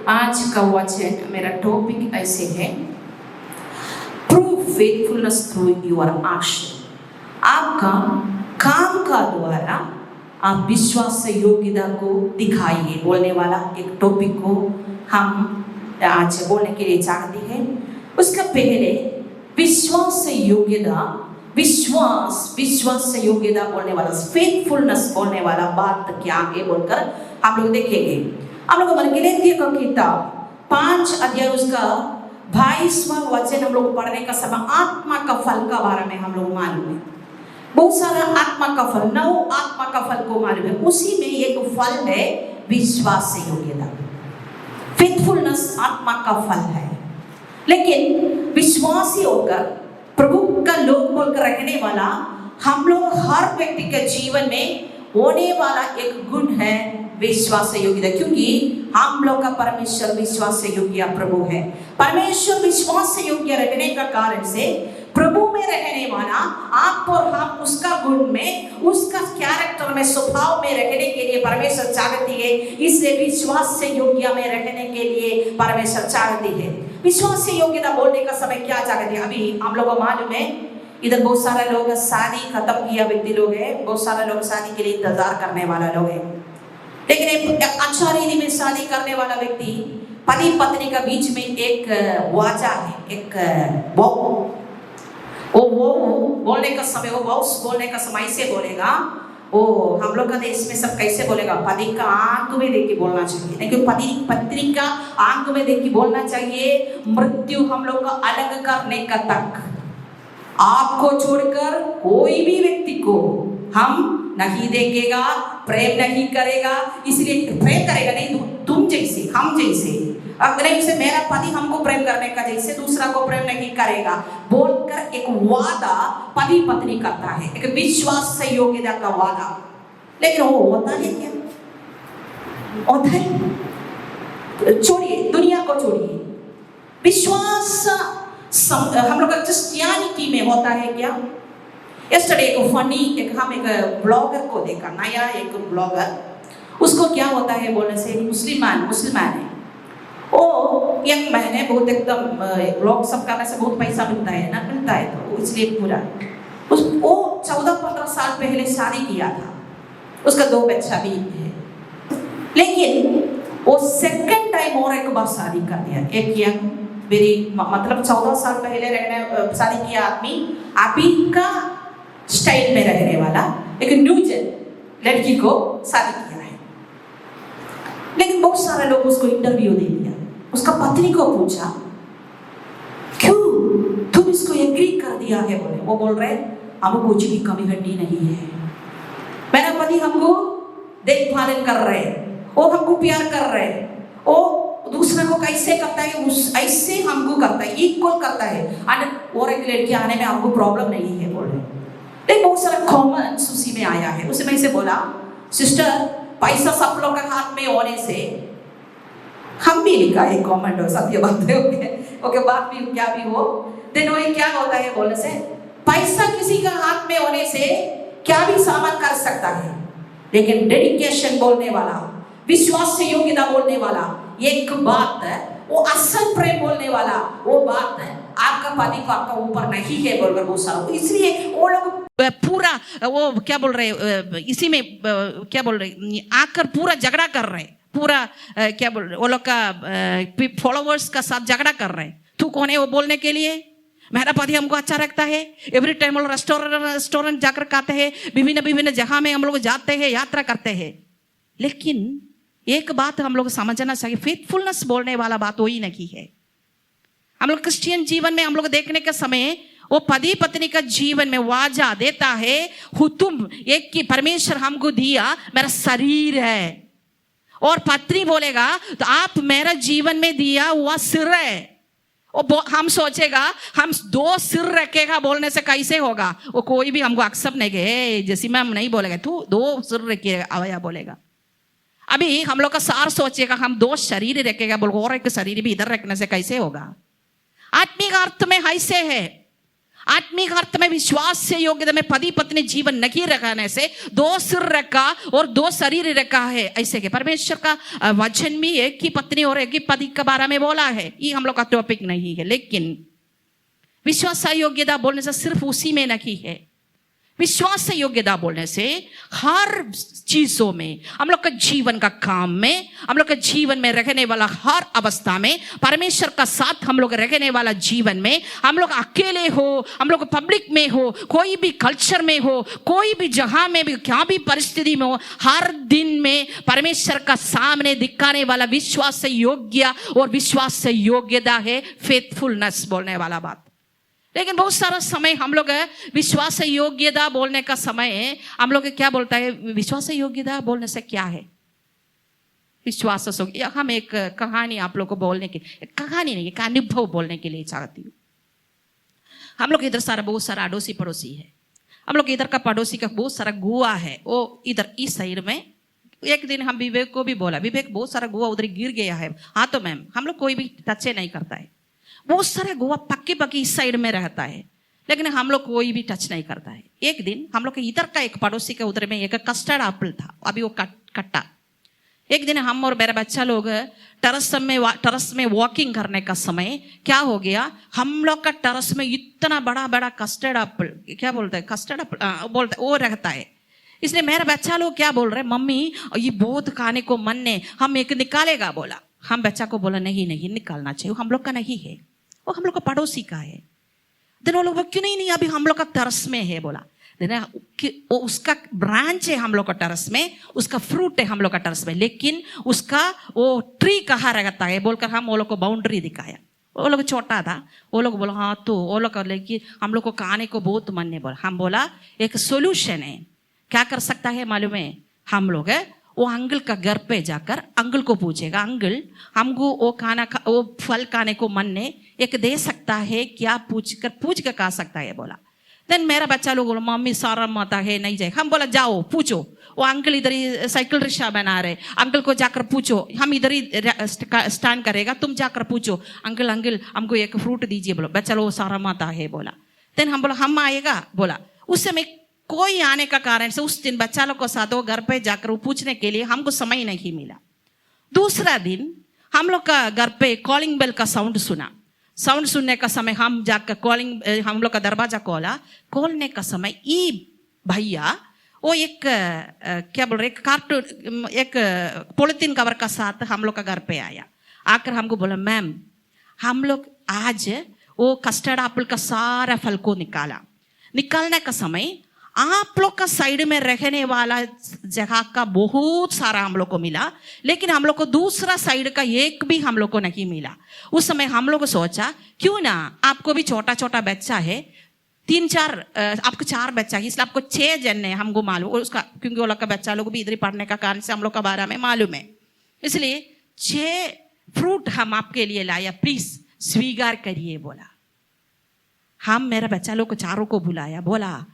आज का वचन मेरा टॉपिक ऐसे है, prove faithfulness through your action. आपका काम का द्वारा आप विश्वास योग्यता को दिखाइए बोलने वाला एक टॉपिक को हम आज बोलने के लिए चाहते हैं। उसका पहले विश्वास योग्यता, विश्वास योग्यता बोलने वाला, फेथफुलनेस बोलने वाला बात क्या है बोलकर हम लोग देखेंगे। हम लोग गलातियों का किताब 5 अध्याय उसका 22वां वचन हम लोग पढ़ने का समय आत्मा का फल का बारे में हम लोग मालूम है। बहुत सारा आत्मा का फल, 9 आत्मा का फल को मालूम है। उसी में एक फल है विश्वास योग्यता, फेथफुलनेस आत्मा का फल है। लेकिन विश्वासी होकर प्रभु का लोग बोलकर रहने वाला हम लोग हर व्यक्ति के जीवन में होने वाला एक गुण है विश्वास योग्यता, क्योंकि हम लोग का परमेश्वर विश्वास योग्य प्रभु है। परमेश्वर विश्वास योग्य रहने का कारण से प्रभु में रहने वाला आप और हम उसका गुण में, उसका कैरेक्टर में, स्वभाव में रहने के लिए परमेश्वर चाहती है। इसलिए विश्वास से योग्य में रहने के लिए परमेश्वर चाहती है। विश्वास से योग्यता बोलने का समय क्या चाहते हैं? अभी हम लोगों को मालूम है इधर बहुत सारे लोग शादी खत्म किया व्यक्ति लोग है, बहुत सारे लोग शादी के लिए इंतजार करने वाला लोग है। लेकिन एक अच्छा रीति में शादी करने वाला व्यक्ति, पति पत्नी का बीच में एक वाचा है, एक वो बोलने का समय, वो बाउस बोलने का समय से बोलेगा। वो हम लोग का देश में सब कैसे बोलेगा? पति का आंख में देख के बोलना चाहिए, लेकिन पति पत्नी का आंख में देख के बोलना चाहिए। मृत्यु हम लोग का अलग करने का तक आपको छोड़कर कोई भी व्यक्ति को हम नहीं देखेगा, प्रेम नहीं करेगा। इसलिए प्रेम करेगा नहीं, तुम जैसे, हम जैसे, अगर से मेरा पति हमको प्रेम करने का जैसे दूसरा को प्रेम नहीं करेगा बोलकर एक वादा पति पत्नी करता है, एक विश्वास से योग्यता का वादा। लेकिन वो होता है क्या? होता है? छोड़िए, दुनिया को छोड़िए, विश्वास हम लोग का क्रिश्चियनिटी में होता है क्या? यस्टरडे एक फनी हम एक ब्लॉगर को देखा, नया एक ब्लॉगर, उसको क्या होता है बोलने से, मुसलमान है वो, यंग मैन है, बहुत एकदम ब्लॉग सब करने से बहुत पैसा मिलता है ना, मिलता है तो इसलिए पूरा वो 14-15 साल पहले शादी किया था, उसका 2 बच्चा भी है। लेकिन वो सेकंड टाइम और एक बार शादी कर दिया। एक यंग मेरी मतलब 14 साल पहले रहने शादी किया आदमी, अभी का स्टाइल में रहने वाला एक न्यू जेन लड़की को शादी किया है। लेकिन बहुत सारे लोग उसको इंटरव्यू दे दिया। उसका पत्नी को पूछा, क्यों तुम इसको एग्री कर दिया है? बोले, वो बोल रहे हमको कुछ भी कमी हड्डी नहीं है, मेरा पति हमको देखभाल कर रहे, वो हमको प्यार कर रहे, वो दूसरे को कैसे करता है उस ऐसे हमको करता है, इक्वल करता है, और एक लड़की आने में हमको प्रॉब्लम नहीं है बोल रहे। लेकिन बहुत सारा कॉमन उसी में आया है। उसे मैं से बोला, सिस्टर पैसा सब लोग के हाथ में होने से हम भी लिखा है कॉमेंट हो, सत्य बात है, ओके बात भी क्या भी हो, देन वो क्या होता है बोलने से, पैसा किसी का हाथ में होने से क्या भी सामान कर सकता है, लेकिन डेडिकेशन बोलने वाला, विश्वास से योग्यता बोलने वाला, एक बात है वो असल प्रेम बोलने वाला, वो बात है आपका पति को आपका ऊपर नहीं है बोलकर बहुत सारा। इसलिए वो लोग पूरा वो क्या बोल रहे, इसी में क्या बोल रहे, आकर पूरा झगड़ा कर रहे, पूरा क्या बोल रहे, वो लोग का फॉलोवर्स का साथ झगड़ा कर रहे। तू कौन है वो बोलने के लिए? मेरा पति हमको अच्छा रखता है, एवरी टाइम हम लोग रेस्टोरेंट जाकर खाते हैं, विभिन्न जगह में हम लोग जाते हैं, यात्रा करते हैं। लेकिन एक बात हम लोग समझना चाहिए, फेथफुलनेस बोलने वाला बात वही नहीं है। हम लोग क्रिश्चियन जीवन में हम लोग देखने के समय वो पति पत्नी का जीवन में वाजा देता है, हुतुम एक की परमेश्वर हमको दिया मेरा शरीर है, और पत्नी बोलेगा तो आप मेरा जीवन में दिया हुआ सिर है। वो हम सोचेगा हम 2 सिर रखेगा बोलने से कैसे होगा? वो कोई भी हमको एक्सेप्ट नहीं कहे, जैसी मैम नहीं बोलेगा, तू 2 सिर रखिएगा आया बोलेगा। अभी हम लोग का सार सोचेगा हम 2 शरीर रखेगा बोल, और एक शरीर भी इधर रखने से कैसे होगा? आत्मिक अर्थ में ऐसे है, आत्मिक अर्थ में विश्वास से योग्यता में पति पत्नी जीवन नहीं रखने से दो सिर रखा और दो शरीर रखा है, ऐसे के परमेश्वर का वचन भी एक ही पत्नी और एक ही पति के बारे में बोला है। ये हम लोग का टॉपिक नहीं है, लेकिन विश्वास योग्यता बोलने से सिर्फ उसी में नहीं है। विश्वास योग्यता बोलने से हर चीजों में, हम लोग का जीवन का काम में, हम लोग का जीवन में रहने वाला हर अवस्था में, परमेश्वर का साथ हम लोग रहने वाला जीवन में, हम लोग अकेले हो, हम लोग पब्लिक में हो, कोई भी कल्चर में हो, कोई भी जहां में भी, क्या भी परिस्थिति में हो, हर दिन में परमेश्वर का सामने दिखाने वाला विश्वास से योग्य और विश्वास से योग्यता है फेथफुलनेस बोलने वाला बात। लेकिन बहुत सारा समय हम लोग विश्वास योग्यता बोलने का समय हम लोग क्या बोलता है, विश्वास योग्यता बोलने से क्या है, विश्वास हम एक कहानी आप लोग को बोलने की, कहानी नहीं, एक अनुभव बोलने के लिए चाहती हूँ। हम लोग इधर सारा बहुत सारा अड़ोसी पड़ोसी है, हम लोग इधर का पड़ोसी का बहुत सारा गुआ है, वो इधर इस साइड में। एक दिन हम विवेक को भी बोला, विवेक बहुत सारा गुआ उधर गिर गया है। हाँ तो मैम, हम लोग कोई भी टच नहीं करता है, बहुत सारे गोवा पक्की पक्की इस साइड में रहता है, लेकिन हम लोग कोई भी टच नहीं करता है। एक दिन हम लोग के इधर का एक पड़ोसी के उधर में एक कस्टर्ड एप्पल था, अभी वो कट्टा। एक दिन हम और मेरा बच्चा लोग टेरेस में वॉकिंग करने का समय क्या हो गया, हम लोग का टेरेस में इतना बड़ा बड़ा कस्टर्ड एप्पल, क्या बोलते हैं, कस्टर्ड एप्पल बोलते वो रहता है। इसलिए मेरा बच्चा लोग क्या बोल रहे, मम्मी ये बहुत खाने को मन है, हम एक निकालेगा बोला। हम बच्चा को बोला नहीं नहीं निकालना चाहिए, हम लोग का नहीं है, वो हम लोग का पड़ोसी का है। दिन वो लोग क्यों नहीं, अभी हम लोग का टेरेस में है बोला। वो उसका ब्रांच है हम लोग का टेरेस में, उसका फ्रूट है हम लोग का टेरेस में, लेकिन उसका वो ट्री कहाँ रहता है बोलकर हम वो लोग को बाउंड्री दिखाया। वो लोग छोटा था, वो लोग बोला हाँ, तो वो लोग लेकिन हम लोग को खाने को बहुत मन है बोला। हम बोला एक सोल्यूशन है, क्या कर सकता है मालूम है, हम लोग वो अंकल का घर पे जाकर अंकल को पूछेगा, अंकल हमको वो वो फल खाने को मन ने एक दे सकता है क्या, पूछ कर खा सकता है बोला। देन मेरा बच्चा लोग बोला मम्मी सारा माता है नहीं जाए। हम बोला जाओ पूछो, वो अंकल इधर ही साइकिल रिक्शा बना रहे, अंकल को जाकर पूछो, हम इधर ही स्टैंड करेगा, तुम जाकर पूछो अंकल अंकल हमको एक फ्रूट दीजिए बोलो। बच्चा लोग सारा माता है बोला। देन हम बोला हम आएगा बोला। उस समय कोई आने का कारण से उस दिन बच्चा लोग को साथ वो घर पे जाकर वो पूछने के लिए हमको समय नहीं मिला। दूसरा दिन हम लोग का घर पे कॉलिंग बेल का साउंड सुना। साउंड सुनने का समय हम जाकर कॉलिंग, हम लोग का दरवाजा खोलने का समय ई भैया वो एक क्या बोल रहे, एक कार्टून एक पॉलिथीन कवर का साथ हम लोग का घर पे आया। आकर हमको बोला मैम हम लोग आज वो कस्टर्ड एप्पल का सारा फल को निकालने का समय आप लोग का साइड में रहने वाला जगह का बहुत सारा हम लोग को मिला, लेकिन हम लोग को दूसरा साइड का एक भी हम लोग को नहीं मिला। उस समय हम लोग को सोचा क्यों ना, आपको भी छोटा छोटा बच्चा है, 3-4 आपको 4 बच्चा है, इसलिए आपको 6 जन है हमको मालूम उसका, क्योंकि वो लोग का बच्चा लोग भी इधर पढ़ने का कारण से हम लोग का बारे में मालूम है, इसलिए 6 फ्रूट हम आपके लिए लाया, प्लीज स्वीकार करिए बोला। हम मेरा बच्चा लोग को चारों को बुलाया, बोला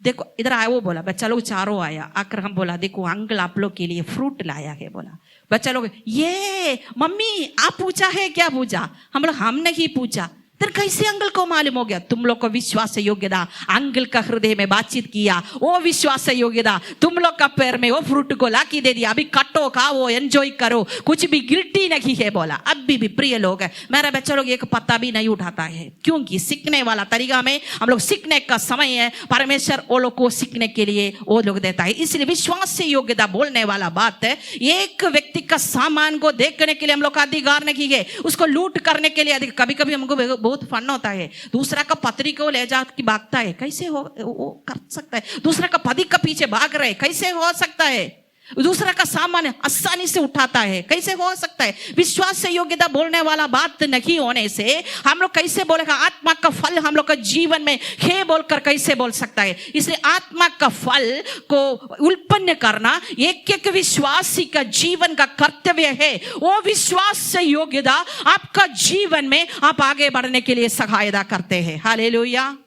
देखो इधर आया, वो बोला बच्चा लोग चारों आया। आकर हम बोला देखो अंकल आप लोग के लिए फ्रूट लाया है बोला। बच्चा लोग ये मम्मी आप पूछा है क्या पूछा, हम लोग हम नहीं पूछा। फिर कैसे अंकल को मालूम हो गया, तुम लोग को विश्वास योग्यता, अंकल का हृदय में बातचीत किया, वो विश्वास योग्यता तुम लोग का पैर में वो फ्रूट को ला के दे दिया, अभी कटो खाओ एंजॉय करो, कुछ भी गिल्टी नहीं है बोला। अभी भी प्रिय लोग मेरा बच्चा लोग एक पत्ता भी नहीं उठाता है, क्योंकि सीखने वाला तरीका में हम लोग सीखने का समय है, परमेश्वर वो लोग को सीखने के लिए वो लोग देता है। इसलिए विश्वास से योग्यता बोलने वाला बात है, एक व्यक्ति का सामान को देखने के लिए हम लोग का अधिकार नहीं है, उसको लूट करने के लिए। कभी कभी हमको बहुत फन होता है, दूसरा का पत्नी को ले जाकर भागता है, कैसे हो वो कर सकता है, दूसरा का पति का पीछे भाग रहे कैसे हो सकता है, दूसरा का सामान आसानी से उठाता है कैसे हो सकता है। विश्वास से योग्यता बोलने वाला बात नहीं होने से हम लोग कैसे बोलेगा, आत्मा का फल हम लोग का जीवन में है बोलकर कैसे बोल सकता है। इसलिए आत्मा का फल को उत्पन्न करना एक एक विश्वासी का जीवन का कर्तव्य है। वो विश्वास से योग्यता आपका जीवन में आप आगे बढ़ने के लिए सहायता करते हैं। हालेलुया।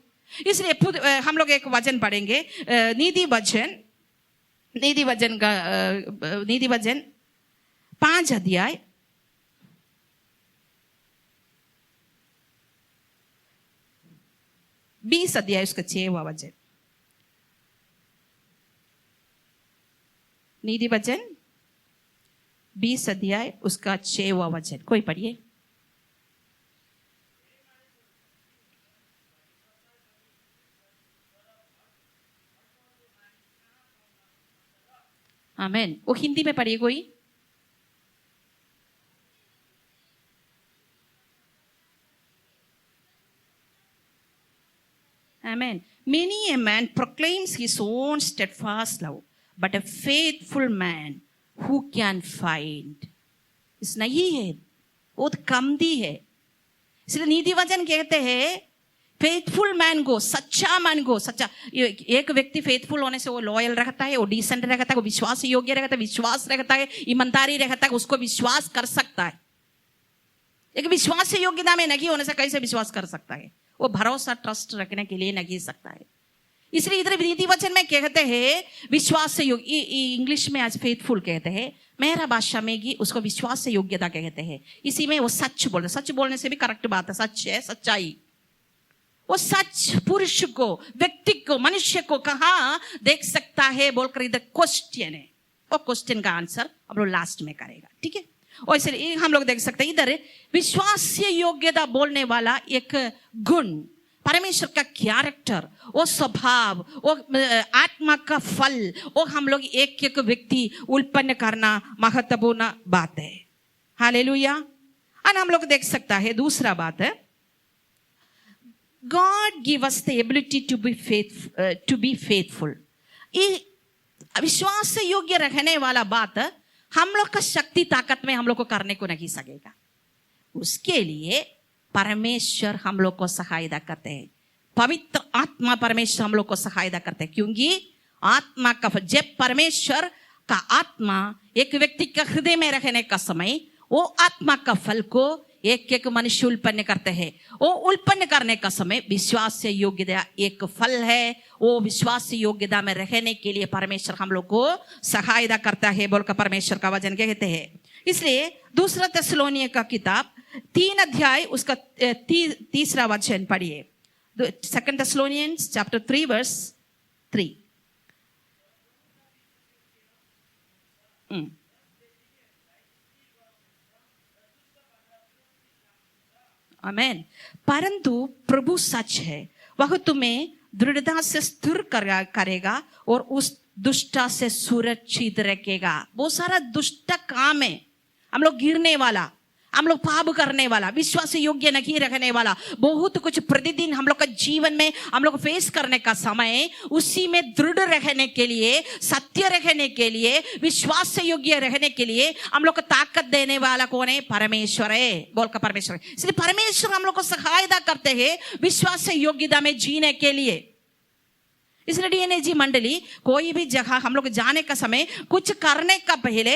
इसलिए हम लोग एक वचन पढ़ेंगे, नीति वचन 5 अध्याय 20 अध्याय उसका 6वां वचन। नीति वचन 20 अध्याय उसका 6वां वचन, कोई पढ़िए। आमेन। वो हिंदी में पढ़िए कोई। Amen. Many a man proclaims his own steadfast love, but a faithful man who can find? इस नहीं है, बहुत कमती है। इसलिए नीति वचन कहते हैं फेथफुल मैन को, सच्चा मैन को, सच्चा एक व्यक्ति फेथफुल होने से वो लॉयल रहता है, वो डिसेंट रहता है, वो विश्वास योग्य रहता है, विश्वास रहता है, ईमानदारी रहता है, उसको विश्वास कर सकता है। एक विश्वास योग्यता में नहीं होने से कैसे विश्वास कर सकता है? वो भरोसा ट्रस्ट रखने के लिए नहीं सकता है। इसलिए इधर नीति वचन में कहते हैं विश्वास योग्य, इंग्लिश में आज फेथफुल कहते हैं, मेरा भाषा में कि उसको विश्वास योग्यता कहते हैं। इसी में वो सच बोलते, सच बोलने से भी करेक्ट बात है, सच है, सच्चाई। वो सच पुरुष को, व्यक्ति को, मनुष्य को कहाँ देख सकता है बोलकर इधर क्वेश्चन है। वो क्वेश्चन का आंसर हम लोग लास्ट में करेगा, ठीक है। और इसलिए हम लोग देख सकते हैं इधर विश्वास योग्यता बोलने वाला एक गुण, परमेश्वर का कैरेक्टर, वो स्वभाव, वो आत्मा का फल, वो हम लोग एक एक व्यक्ति उत्पन्न करना महत्वपूर्ण बात है। हालेलुया। और हम लोग देख सकता है दूसरा बात है, God give us the ability to be faithful. ये विश्वास से योग्य रहने वाला बात हम लोग का शक्ति ताकत में हम लोग को करने को नहीं सकेगा। उसके लिए परमेश्वर हम लोग को सहायता करते हैं, पवित्र आत्मा परमेश्वर हम लोग को सहायता करते हैं। क्योंकि आत्मा का जब परमेश्वर का आत्मा एक व्यक्ति का हृदय में रहने का समय वो आत्मा का फल को एक एक मनुष्य उत्पन्न करते हैं। वो उत्पन्न करने का समय विश्वास से योग्यता एक फल है। वो विश्वास से योग्यता में रहने के लिए परमेश्वर हम लोग को सहायता करता है बोलकर परमेश्वर का वचन कहते हैं। इसलिए दूसरा थिस्सलुनीय का किताब 3 अध्याय उसका 3रा वचन पढ़िए। 2 Thessalonians chapter 3 verse 3। आमेन। परंतु प्रभु सच है, वह तुम्हें दृढ़ता से स्थिर करेगा और उस दुष्टा से सुरक्षित रखेगा। बहुत सारा दुष्ट काम है, हम लोग गिरने वाला, हम लोग पाप करने वाला, विश्वास योग्य नहीं रहने वाला, बहुत कुछ प्रतिदिन हम लोग का जीवन में हम लोग फेस करने का समय, उसी में दृढ़ रहने के लिए, सत्य रहने के लिए, विश्वास से योग्य रहने के लिए हम लोग को ताकत देने वाला कौन है? परमेश्वर है बोलकर परमेश्वर है। इसलिए परमेश्वर हम लोग को सहायता करते हैं विश्वास से योग्यता में जीने के लिए। इसलिए डीएनएजी मंडली कोई भी जगह हम लोग जाने का समय कुछ करने का पहले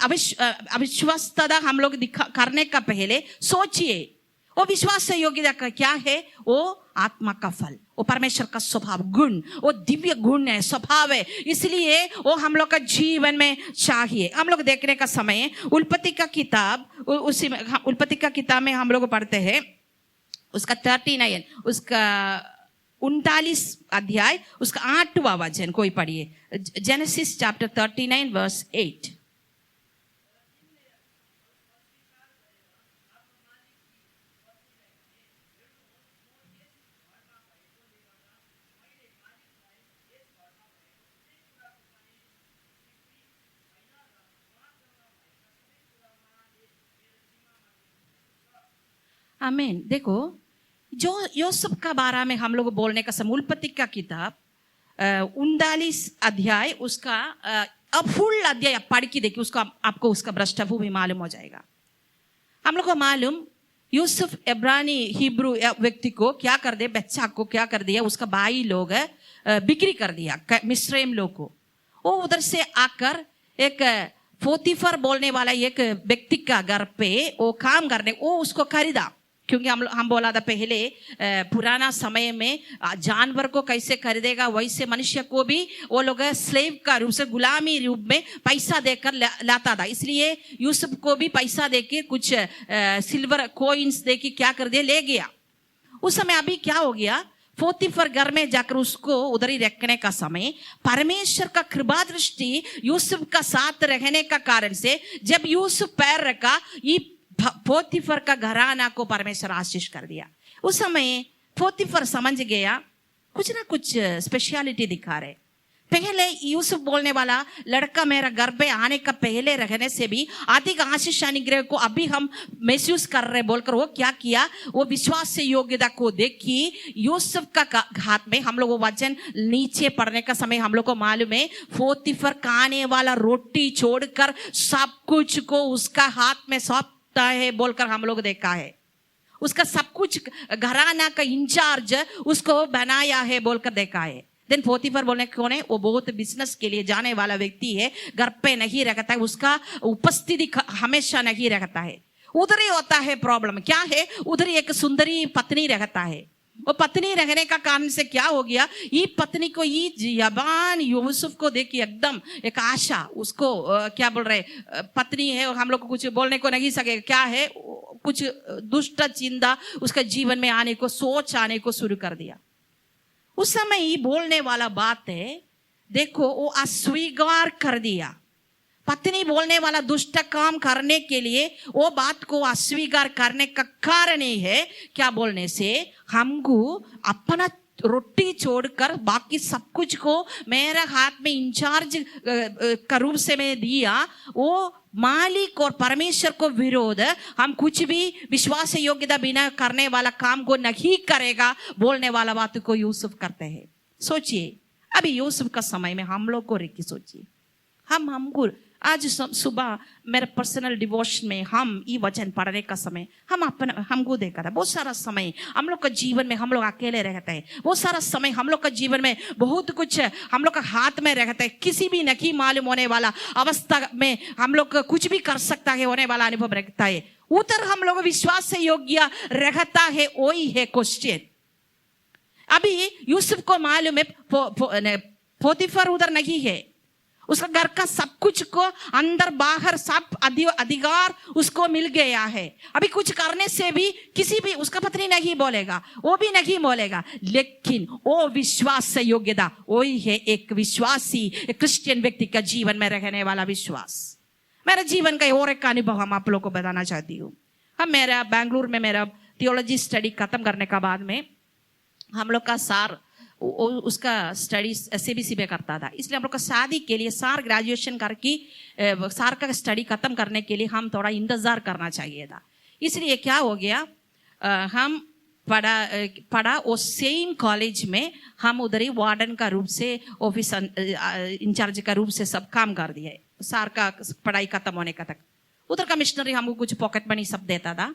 अविश्वासता हम लोग करने का पहले सोचिए वो विश्वास से योग्यता का क्या है? वो आत्मा का फल, वो परमेश्वर का स्वभाव गुण, वो दिव्य गुण है, स्वभाव है। इसलिए वो हम लोग का जीवन में चाहिए। हम लोग देखने का समय उत्पत्ति का किताब, उसी में उत्पत्ति का किताब में हम लोग पढ़ते हैं उसका 39 उसका 39 अध्याय उसका 8वां वचन, कोई पढ़िए। Genesis chapter 39 verse 8। आमीन। देखो जो यूसुफ का बारे में हम लोग बोलने का समय उत्पत्ति का किताब 39 अध्याय उसका फुल अध्याय पढ़ के देखिए, उसका आपको उसका पृष्ठभूमि मालूम हो जाएगा। हम लोग को मालूम यूसुफ इब्रानी हिब्रू व्यक्ति को क्या कर दिया, बच्चा को क्या कर दिया, उसका भाई लोग बिक्री कर दिया मिस्रैम लोग को। वो उधर से आकर एक पोतीफर बोलने वाला एक व्यक्ति का घर पे वो काम करने, वो उसको खरीदा। क्योंकि हम बोला था पहले पुराना समय में जानवर को कैसे खरीदेगा वैसे मनुष्य को भी वो लोग स्लेव का रूप से, गुलामी रूप में पैसा देकर लाता था। इसलिए यूसुफ को भी पैसा देके कुछ सिल्वर कॉइन्स देके क्या कर दिया, ले गया। उस समय अभी क्या हो गया, पोतीफर घर में जाकर उसको उधर ही रखने का समय परमेश्वर का कृपा दृष्टि यूसुफ का साथ रहने का कारण से जब यूसुफ पैर रखा, ये पोतीफर का घराना को परमेश्वर आशीष कर दिया। उस समय पोतीफर समझ गया कुछ ना कुछ स्पेशलिटी दिखा रहे। पहले यूसुफ बोलने वाला लड़का मेरा घर पे आने का पहले रहने से भी अधिक आशीष अनुग्रह को अभी हम महसूस कर रहे बोलकर वो क्या किया, वो विश्वास से योग्यता को देखी यूसुफ का हाथ में, हम लोग वो वचन नीचे पढ़ने का समय हम लोग को मालूम है, पोतीफर खाने वाला रोटी छोड़कर सब कुछ को उसका हाथ में सौंपता है बोलकर हम लोग देखा है। उसका सब कुछ घराना का इंचार्ज उसको बनाया है बोलकर देखा है। देन पोतीफर बोलने कौन है, वो बहुत बिजनेस के लिए जाने वाला व्यक्ति है, घर पे नहीं रहता है, उसका उपस्थिति हमेशा नहीं रहता है। उधर ही होता है प्रॉब्लम क्या है, उधर एक सुंदरी पत्नी रहता है। वो पत्नी रहने का कारण से क्या हो गया, ये पत्नी को ये यबान यूसुफ को देखी एकदम एक आशा, उसको क्या बोल रहे पत्नी है, हम लोग को कुछ बोलने को नहीं सके, क्या है कुछ दुष्ट चिंता उसका जीवन में आने को, सोच आने को शुरू कर दिया। उस समय ही बोलने वाला बात है, देखो वो अस्वीकार कर दिया। पत्नी बोलने वाला दुष्ट काम करने के लिए वो बात को अस्वीकार करने का कारण ही है क्या बोलने से, हमको अपना रोटी छोड़कर बाकी सब कुछ को मेरा हाथ में इंचार्ज का रूप से मैं दिया, वो मालिक और परमेश्वर को विरोध हम कुछ भी विश्वास योग्यता बिना करने वाला काम को नहीं करेगा बोलने वाला बात को यूसुफ करते हैं। सोचिए अभी यूसुफ का समय में हम लोग को रेखी सोचिए, हमको आज सुबह मेरे पर्सनल डिवोशन में हम ये वचन पढ़ने का समय हमको देखा था, बहुत सारा समय हम लोग का जीवन में हम लोग अकेले रहते हैं, बहुत सारा समय हम लोग का जीवन में बहुत कुछ हम लोग का हाथ में रहता है, किसी भी नहीं मालूम होने वाला अवस्था में हम लोग कुछ भी कर सकता है होने वाला अनुभव रहता है। उधर हम लोग विश्वास से योग्य रहता है, वही है क्वेश्चन। अभी यूसुफ को मालूम है पोतीफर उधर नहीं है, उसका घर का सब कुछ को अंदर बाहर सब अधिकार उसको मिल गया है। अभी कुछ करने से भी किसी भी उसका पत्नी नहीं बोलेगा, वो भी नहीं बोलेगा, लेकिन वो विश्वास से योग्यता वही है एक विश्वासी एक क्रिश्चियन व्यक्ति का जीवन में रहने वाला विश्वास। मेरे जीवन का और एक अनुभव हम आप लोग को बताना चाहती हूँ। मेरा बेंगलुरु में मेरा थियोलॉजी स्टडी खत्म करने का बाद में हम लोग का सार उसका स्टडी सीबीसी में करता था, इसलिए हम लोग का शादी के लिए सार ग्रेजुएशन करके सार का स्टडी खत्म करने के लिए हम थोड़ा इंतजार करना चाहिए था। इसलिए क्या हो गया, हम पढ़ा वो सेम कॉलेज में हम उधर ही वार्डन का रूप से ऑफिस इंचार्ज का रूप से सब काम कर दिए। सार का पढ़ाई खत्म होने का तक उधर का मिशनरी हमको कुछ पॉकेट मनी सब देता था।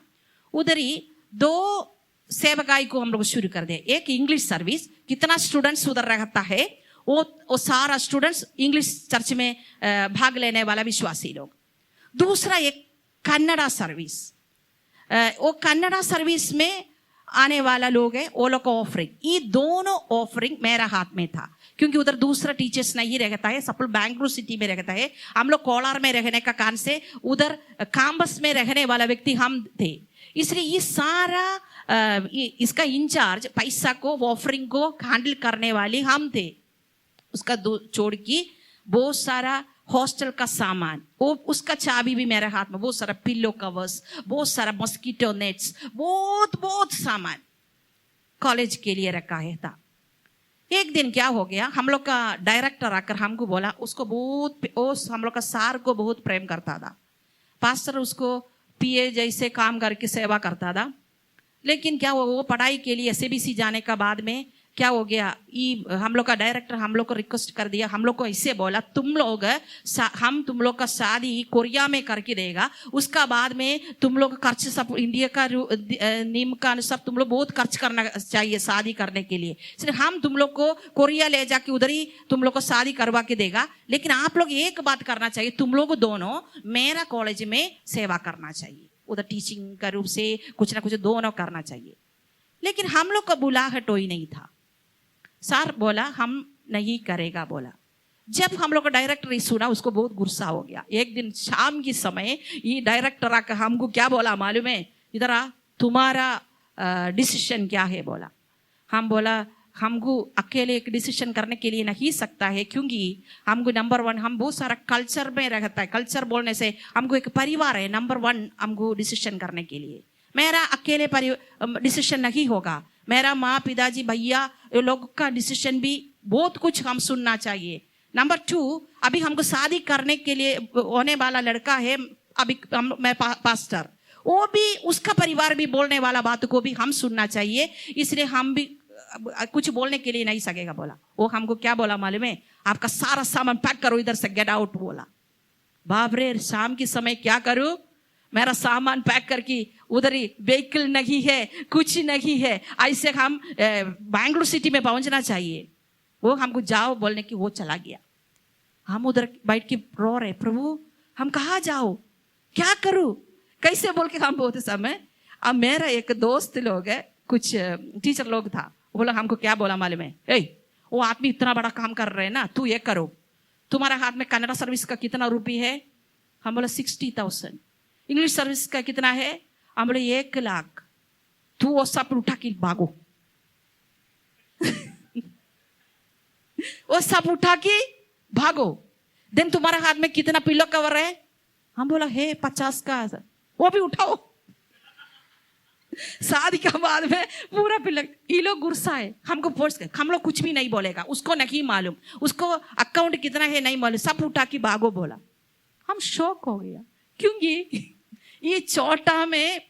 उधर ही 2 सेवकाई को हम लोग शुरू कर दिया। एक इंग्लिश सर्विस, कितना स्टूडेंट्स उधर रहता है वो सारा स्टूडेंट्स इंग्लिश चर्च में भाग लेने वाला विश्वासी लोग। दूसरा एक कन्नड़ा सर्विस, वो कन्नड़ा सर्विस में आने वाला लोग है, वो लोग का ऑफरिंग, ये दोनों ऑफरिंग मेरा हाथ में था, क्योंकि उधर दूसरा टीचर्स नहीं रहता है, सब लोग बेंगलुरु सिटी में रहता है, हम लोग कोलार में रहने का कारण से उधर कैंपस में रहने वाला व्यक्ति हम थे। इसलिए ये सारा इसका इंचार्ज पैसा को ऑफरिंग को हैंडल करने वाले हम थे। उसका छोड़ के बहुत सारा हॉस्टल का सामान, वो उसका चाबी भी मेरे हाथ में, बहुत सारा पिल्लो कवर्स, बहुत सारा मॉस्किटो नेट्स, बहुत सामान कॉलेज के लिए रखा है था। एक दिन क्या हो गया, हम लोग का डायरेक्टर आकर हमको बोला, उसको हम लोग का सार को बहुत प्रेम करता था, पास्टर उसको पीए जैसे काम करके सेवा करता था। लेकिन क्या वो पढ़ाई के लिए एसएबीसी जाने का बाद में क्या हो गया, हम लोग का डायरेक्टर हम लोग को रिक्वेस्ट कर दिया, हम लोग को ऐसे बोला, हम तुम लोग का शादी कोरिया में करके देगा, उसका बाद में तुम लोग खर्च सब इंडिया का नियम का अनुसार तुम लोग बहुत खर्च करना चाहिए शादी करने के लिए, इसलिए हम तुम लोग को कोरिया ले जाके उधर ही तुम लोग को शादी करवा के देगा। लेकिन आप लोग एक बात करना चाहिए, तुम लोग दोनों मेरा कॉलेज में सेवा करना चाहिए, उधर टीचिंग का रूप से कुछ ना कुछ दोनों करना चाहिए। लेकिन हम लोग का बुलाहट ही नहीं था। सर बोला हम नहीं करेगा बोला। जब हम लोग का डायरेक्टर सुना, उसको बहुत गुस्सा हो गया। एक दिन शाम के समय ये डायरेक्टर आकर हमको क्या बोला मालूम है, इधर आ, तुम्हारा डिसीजन क्या है बोला। हम बोला हमको अकेले एक डिसीजन करने के लिए नहीं सकता है, क्योंकि हमको नंबर 1 हम बहुत सारा कल्चर में रहता है। कल्चर बोलने से हमको एक परिवार है, नंबर 1 हमको डिसीजन करने के लिए। मेरा अकेले डिसीजन नहीं होगा, मेरा माँ पिताजी भैया ये लोग का डिसीजन भी बहुत कुछ हम सुनना चाहिए। नंबर 2 अभी हमको शादी करने के लिए होने वाला लड़का है, अभी मैं पास्टर, वो भी उसका परिवार भी बोलने वाला बात को भी हम सुनना चाहिए, इसलिए हम भी कुछ बोलने के लिए नहीं सकेगा। बोला वो हमको क्या बोला मालूम है, आपका सारा सामान पैक करो इधर से, गेट आउट बोला। बाप रे, शाम के समय क्या करूं, मेरा सामान पैक करके उधर ही, व्हीकल नहीं है कुछ नहीं है, ऐसे हम बैंगलोर सिटी में पहुंचना चाहिए। वो हमको जाओ बोलने की वो चला गया। हम उधर बैठ के रो रहे, प्रभु हम कहाँ जाओ, क्या करूं, कैसे बोल के हम बोलते समय। अब मेरा एक दोस्त लोग है, कुछ टीचर लोग था, बोला हमको क्या बोला मालूम है, वो आदमी इतना बड़ा काम कर रहे हैं ना, तू ये करो, तुम्हारे हाथ में कनाडा सर्विस का कितना रुपये है। हम बोला 60,000। इंग्लिश सर्विस का कितना है, हम बोले 1 लाख। तू वो सब उठा के भागो वो सब उठा के भागो। देन तुम्हारे हाथ में कितना पिलो कवर है, हम बोला है 50 का, वो भी उठाओ। शादी के बाद में पूरा पिलक, ये लोग गुस्सा है हमको फोर्स कर, हम लोग कुछ भी नहीं बोलेगा, उसको नहीं मालूम, उसको अकाउंट कितना है नहीं मालूम, सब उठा के भागो बोला। हम शौक हो गया, क्योंकि ये छोटा में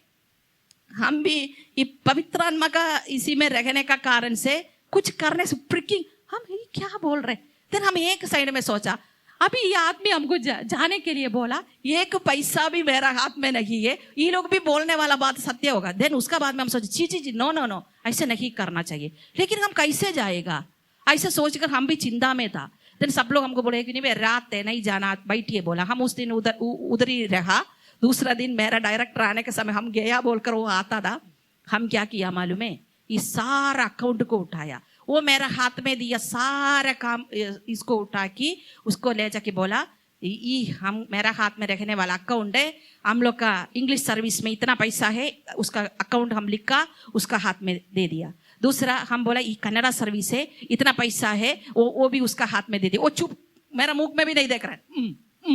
हम भी ये पवित्र आत्मा का इसी में रहने का कारण से कुछ करने से प्रिकिंग, हम ये क्या बोल रहे। फिर हम एक साइड में सोचा, अभी ये आदमी हमको जाने के लिए बोला, 1 पैसा भी मेरा हाथ में नहीं है, ये लोग भी बोलने वाला बात सत्य होगा। देन उसका बाद में हम सोचे जी नो नो नो, ऐसे नहीं करना चाहिए, लेकिन हम कैसे जाएगा, ऐसे सोचकर हम भी चिंता में था। देन सब लोग हमको बोले कि नहीं रात है नहीं जाना, बैठिए बोला। हम उस दिन उधर ही रहा। दूसरा दिन मेरा डायरेक्टर आने के समय हम गया बोलकर वो आता था। हम क्या किया मालूम है, ये सारा अकाउंट को उठाया, वो मेरा हाथ में दिया, सारा काम इसको उठा के उसको ले जाके बोला, ये हम मेरा हाथ में रखने वाला अकाउंट है, हम लोग का इंग्लिश सर्विस में इतना पैसा है, उसका अकाउंट हम लिखा उसका हाथ में दे दिया। दूसरा हम बोला ये कनाडा सर्विस है, इतना पैसा है, वो भी उसका हाथ में दे दिया। वो चुप, मेरा मुख में भी नहीं देख रहा है,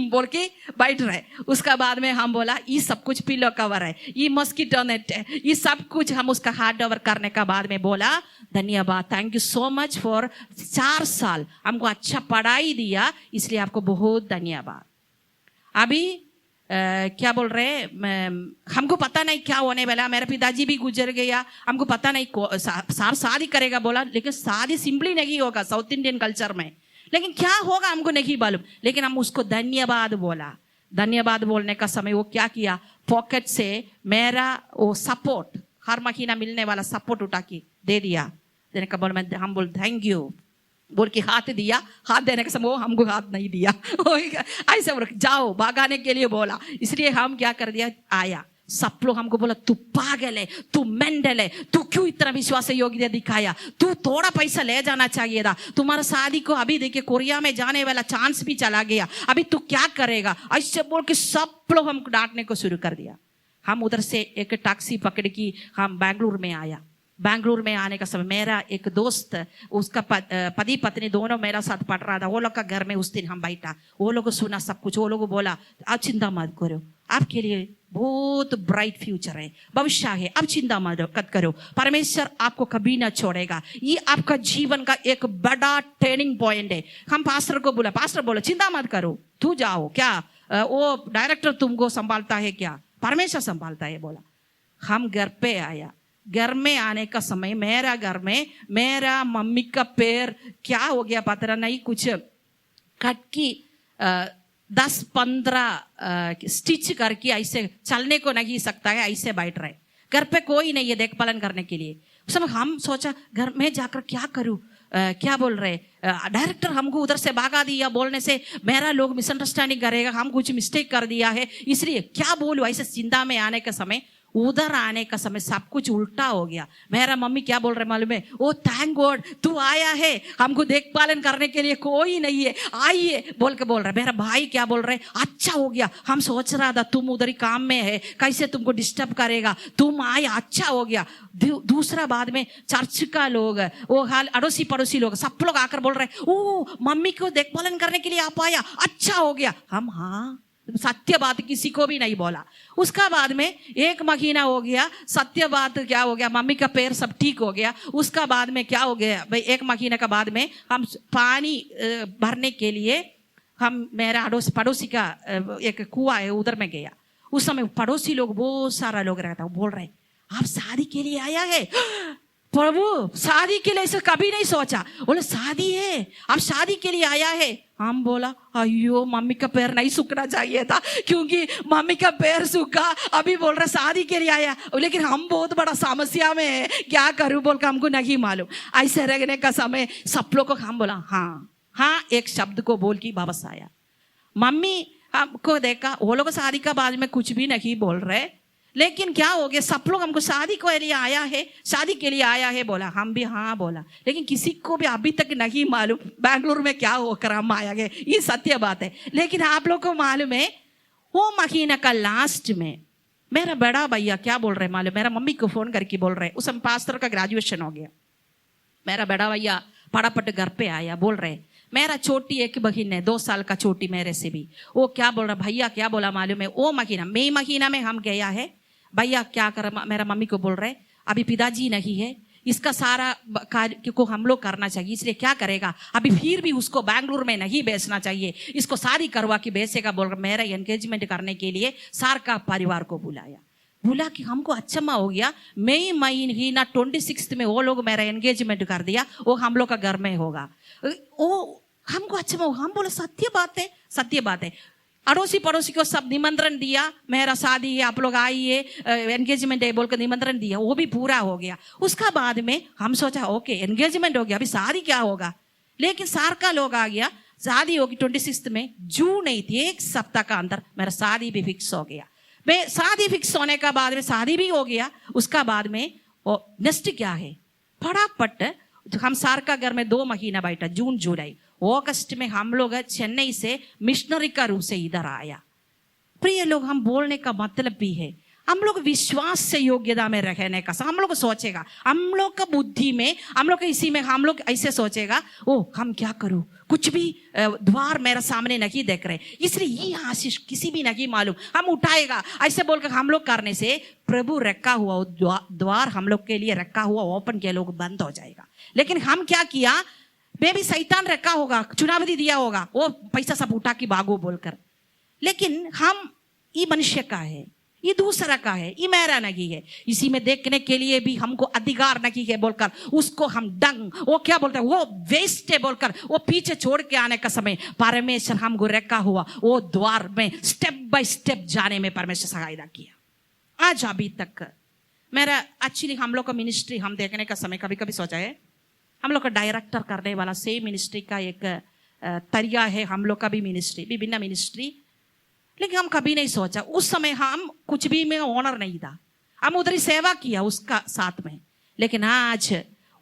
बोल के बैठ रहे। उसका बाद में हम बोला ये सब कुछ पिलो कवर है, ये मस्कीटो नेट है, ये सब कुछ हम उसका हाथ ओवर करने का बाद में बोला धन्यवाद, thank you so much for 4 साल हमको अच्छा पढ़ाई दिया, इसलिए आपको बहुत धन्यवाद। अभी क्या बोल रहे, हमको पता नहीं क्या होने वाला, मेरे पिताजी भी गुजर गया, हमको पता नहीं शादी करेगा बोला, लेकिन शादी सिंपली नहीं होगा साउथ इंडियन कल्चर में, लेकिन क्या होगा हमको नहीं मालूम। लेकिन हम उसको धन्यवाद बोला। धन्यवाद बोलने का समय वो क्या किया, पॉकेट से मेरा वो सपोर्ट, हर महीना मिलने वाला सपोर्ट उठा के दे दिया। देने का बोल हम बोल थैंक यू बोल के हाथ दिया। हाथ देने के समय वो हमको हाथ नहीं दिया, ऐसे बोल जाओ भागाने के लिए बोला। इसलिए हम क्या कर दिया, आया सब लोग हमको बोला तू पागल है, तू मेंटल है, तू क्यों इतना विश्वास योग्यता दिखाया, तू थोड़ा पैसा ले जाना चाहिए था, तुम्हारा शादी को अभी देखिए कोरिया में जाने वाला चांस भी चला गया, अभी तू क्या करेगा, ऐसे बोल के सब लोग हमको डांटने को शुरू कर दिया। हम उधर से एक टैक्सी पकड़ के हम बैंगलोर में आया। बैंगलोर में आने का समय मेरा एक दोस्त, उसका पति पत्नी दोनों मेरा साथ पढ़ रहा था, वो लोग का घर में उस दिन हम बैठा, वो लोग सुना सब कुछ। वो लोग बोला आप चिंता मत करो, आपके लिए बहुत ब्राइट फ्यूचर है, भविष्य है, अब चिंता मत करो, परमेश्वर आपको कभी ना छोड़ेगा, ये आपका जीवन का एक बड़ा टर्निंग पॉइंट है। हम पास्टर को बोला, पास्टर बोला चिंता मत करो, तू जाओ, क्या वो डायरेक्टर तुमको संभालता है क्या, परमेश्वर संभालता है बोला। हम घर पे आया। घर में आने का समय मेरा घर में मेरा मम्मी का पैर क्या हो गया पता नहीं, कुछ कट की 10-15 स्टिच करके ऐसे चलने को नहीं सकता है, ऐसे बैठ रहे। घर पे कोई नहीं है देखभाल करने के लिए। उस समय हम सोचा घर में जाकर क्या करूं, क्या बोल रहे, डायरेक्टर हमको उधर से भागा दिया बोलने से मेरा लोग मिसअंडरस्टैंडिंग करेगा, हम कुछ मिस्टेक कर दिया है, इसलिए क्या बोलूं। ऐसे चिंता में आने के समय उधर आने का समय सब कुछ उल्टा हो गया। मेरा मम्मी क्या बोल रहे मालूम है? ओ थैंक गॉड तू आया है, हमको देखभाल करने के लिए कोई नहीं है, आइए बोल के बोल रहा है। मेरा भाई क्या बोल रहे? अच्छा हो गया, हम सोच रहा था तुम उधर ही काम में है, कैसे तुमको डिस्टर्ब करेगा, तुम आए, अच्छा हो गया। दूसरा बाद में चर्च का लोग, वो हाल अड़ोसी पड़ोसी लोग, सब लोग आकर बोल रहे ओ मम्मी को देखभाल करने के लिए आप आया, अच्छा हो गया। हम हाँ सत्य बात किसी को भी नहीं बोला। उसका बाद में 1 महीना हो गया, सत्य बात क्या हो गया, मम्मी का पैर सब ठीक हो गया। उसका बाद में क्या हो गया भाई, 1 महीने का बाद में हम पानी भरने के लिए हम मेरा अड़ोसी पड़ोसी का एक कुआं है उधर में गया। उस समय पड़ोसी लोग बहुत सारा लोग रहता, वो बोल रहे आप शादी के लिए आया है? प्रभु शादी के लिए ऐसा कभी नहीं सोचा। बोले शादी है, आप शादी के लिए आया है? हम बोला अयो मम्मी का पैर नहीं सूखना चाहिए था, क्योंकि मम्मी का पैर सूखा, अभी बोल रहे शादी के लिए आया। लेकिन हम बहुत बड़ा समस्या में है, क्या करूं बोल कर हमको नहीं मालूम। ऐसे रहने का समय सब लोग को हम बोला हाँ हाँ एक शब्द को बोल के वापस आया। मम्मी हमको देखा, वो लोग शादी का बाद में कुछ भी नहीं बोल रहे, लेकिन क्या हो गया, सब लोग हमको शादी के लिए आया है, शादी के लिए आया है बोला, हम भी हाँ बोला। लेकिन किसी को भी अभी तक नहीं मालूम बैंगलोर में क्या होकर हम आया गए, ये सत्य बात है। लेकिन आप लोग को मालूम है, वो महीना का लास्ट में मेरा बड़ा भैया क्या बोल रहे मालूम, मेरा मम्मी को फोन करके बोल रहे, उस समय पास्टर का ग्रेजुएशन हो गया। मेरा बड़ा भैया पड़ापट घर पे आया, बोल रहे मेरा छोटी एक बहन है 2 साल का छोटी मेरे से भी। वो क्या बोल रहा, भैया क्या बोला मालूम है, वो महीना मई महीना में हम गया है, भैया क्या कर, मेरा मम्मी को बोल रहे अभी पिताजी नहीं है, इसका सारा कार्य को हम लोग करना चाहिए, इसलिए क्या करेगा अभी फिर भी उसको बैंगलोर में नहीं बेचना चाहिए, इसको शादी करवा के बेचेगा। बोल रहा मेरा एंगेजमेंट करने के लिए सार का परिवार को बुलाया। बोला कि हमको अचम्मा हो गया, मई महीना 26 में वो लोग मेरा एंगेजमेंट कर दिया, वो हम लोग का घर में होगा। वो हमको अचम्मा, हम बोले सत्य बात है, सत्य बात है। अड़ोसी पड़ोसी को सब निमंत्रण दिया, मेरा शादी है आप लोग आइए, एंगेजमेंट है बोलकर निमंत्रण दिया, वो भी पूरा हो गया। उसका बाद में हम सोचा ओके एंगेजमेंट हो गया, अभी शादी क्या होगा। लेकिन सार का लोग आ गया, शादी होगी 26 में, जून नहीं थी, 1 सप्ताह का अंदर मेरा शादी भी फिक्स हो गया। मैं शादी फिक्स होने का बाद में शादी भी हो गया। उसका बाद में नेक्स्ट क्या है, फटाफट हम सार का घर में 2 महीना बैठा, जून जुलाई अगस्त में हम लोग चेन्नई से मिशनरी का रूप से इधर आया। प्रिय लोग, हम बोलने का मतलब भी है, हम लोग विश्वास से योग्यता में रहने का, हम लोग सोचेगा, हम लोग का बुद्धि में, हम लोग इसी में हम लोग ऐसे सोचेगा ओ हम क्या करूं, कुछ भी द्वार मेरे सामने नहीं देख रहे, इसलिए ये आशीष किसी भी नहीं मालूम, हम उठाएगा ऐसे बोलकर हम लोग करने से प्रभु रखा हुआ द्वार हम लोग के लिए रखा हुआ ओपन के लोग बंद हो जाएगा। लेकिन हम क्या किया, मैं भी शैतान रखा होगा, चुनावी दिया होगा, वो पैसा सब उठा के भागो बोलकर। लेकिन हम ये मनुष्य का है, ये दूसरा का है, ये मेरा नहीं है, इसी में देखने के लिए भी हमको अधिकार नहीं है बोलकर उसको हम डंग, वो क्या बोलते हैं, वो वेस्ट है बोलकर वो पीछे छोड़ के आने का समय परमेश्वर हमको रखा हुआ वो द्वार में स्टेप बाय स्टेप जाने में परमेश्वर सहायता किया। आज अभी तक मेरा एक्चुअली हम लोग का मिनिस्ट्री हम देखने का समय कभी कभी सोचा है, हम लोग का डायरेक्टर करने वाला सेम मिनिस्ट्री का एक तरीका है, हम लोग का भी मिनिस्ट्री विभिन्न मिनिस्ट्री। लेकिन हम कभी नहीं सोचा, उस समय हम कुछ भी में ऑनर नहीं था, हम उधर ही सेवा किया उसका साथ में। लेकिन आज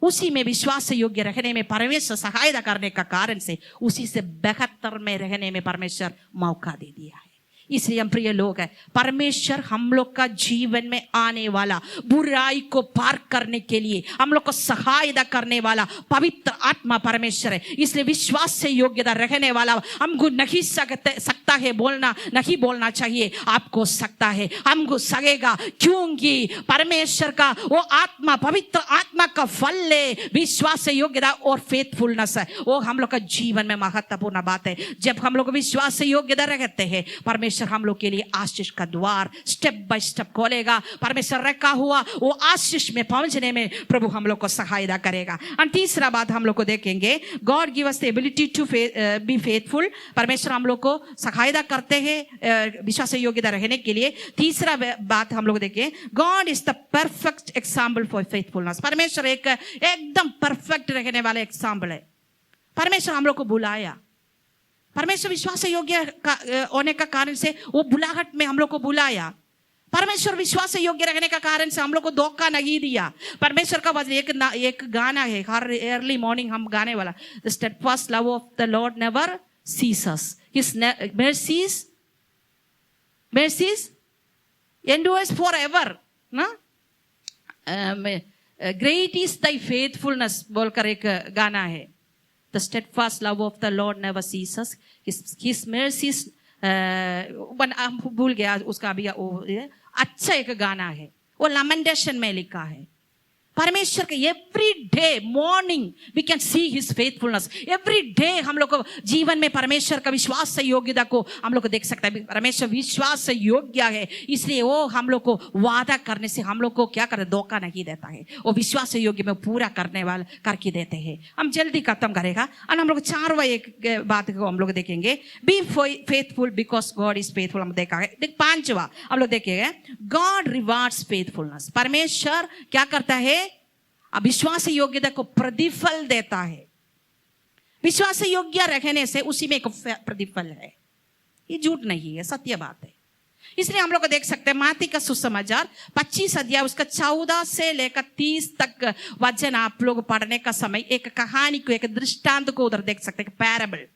उसी में विश्वास से योग्य रहने में परमेश्वर सहायता करने का कारण से उसी से बेहतर में रहने में परमेश्वर मौका दे दिया है। इसलिए हम प्रिय लोग है, परमेश्वर हम लोग का जीवन में आने वाला बुराई को पार करने के लिए हम लोग को सहायता करने वाला पवित्र आत्मा परमेश्वर है। इसलिए विश्वास से योग्यता रखने वाला हमको नहीं सकता है बोलना, नहीं बोलना चाहिए, आपको सकता है, हमको सकेगा, क्योंकि परमेश्वर का वो आत्मा पवित्र आत्मा का फल ले विश्वास से योग्यता और फेथफुलनेस है, वो हम लोग का जीवन में महत्वपूर्ण बात है। जब हम लोग विश्वास से योग्यता रखते हैं परमेश्वर हम लोग के लिए आशीष का द्वार स्टेप बाय स्टेप खोलेगा। परमेश्वर रखा हुआ वो आशीष में पहुंचने में प्रभु हम लोग को सहायता करेगा। और तीसरा बात हम लोग को देखेंगे, God give us the ability to be faithful. परमेश्वर हम लोग को सहायता करते हैं विश्वास से योग्यता रहने के लिए। तीसरा बात हम लोग देखें, God is the perfect example for faithfulness. परमेश्वर एक एकदम परफेक्ट रहने वाला एग्जाम्पल है। परमेश्वर हम लोग को बुलाया, परमेश्वर विश्वास योग्य होने का कारण से वो बुलाहट में हम लोग को बुलाया। परमेश्वर विश्वास योग्य रहने का कारण से हम लोग को धोखा नहीं दिया। परमेश्वर का वचन एक गाना है, हर अर्ली मॉर्निंग हम गाने वाला, the steadfast love of the Lord never CSS, his mercies endures forever ना, ग्रेट इज thy faithfulness बोलकर एक गाना है। The steadfast love of the Lord never CSS, his mercies भूल गया उसका भी, अच्छा एक गाना है, वो लमेंटेशन में लिखा है। परमेश्वर के every day morning we can see his faithfulness. Every day हम लोग को जीवन में परमेश्वर का विश्वास योग्यता को हम लोग को देख सकता है। परमेश्वर विश्वास योग्य है, इसलिए वो हम लोग को वादा करने से हम लोग को क्या करते, धोखा नहीं देता है। वो विश्वास योग्य में पूरा करने वाला करके देते हैं। हम जल्दी खत्म करेगा और हम लोग चारवा एक बात को हम लोग देखेंगे, be faithful because God is faithful. हम देखा है, पांचवा हम लोग देखेंगे, गॉड रिवार्ड्स फेथफुलनेस। परमेश्वर क्या करता है, विश्वास योग्यता को प्रतिफल देता है। विश्वास योग्य रहने से उसी में एक प्रतिफल है, ये झूठ नहीं है, सत्य बात है। इसलिए हम लोग को देख सकते हैं माती का सुसमाचार 25 अध्याय उसका 14 से लेकर 30 तक वचन आप लोग पढ़ने का समय एक कहानी को, एक दृष्टांत को उधर देख सकते हैं, पैराबल।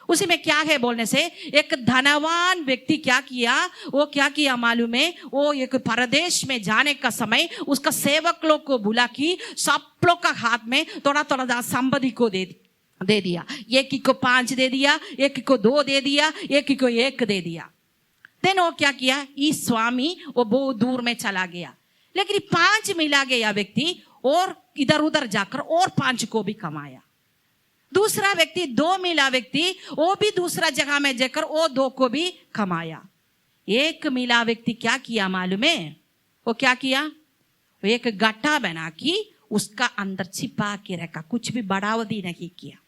उसी में क्या है बोलने से, एक धनवान व्यक्ति क्या किया, वो क्या किया मालूम है, वो एक परदेश में जाने का समय उसका सेवक लोग को बुला कि सब लोग का हाथ में थोड़ा थोड़ा संपत्ति को दे दिया। एक को 5 दे दिया, एक को 2 दे दिया, एक को 1 दे दिया। देन वो क्या किया, इस स्वामी वो बहुत दूर में चला गया, लेकिन 5 मिला गया व्यक्ति और इधर उधर जाकर और 5 को भी कमाया। दूसरा व्यक्ति 2 मिला व्यक्ति, वो भी दूसरा जगह में जाकर वो 2 को भी कमाया। 1 मिला व्यक्ति क्या किया मालूम है, वो क्या किया, वो एक गट्टा बना कि उसका अंदर छिपा के रखा, कुछ भी बढ़ावती नहीं किया।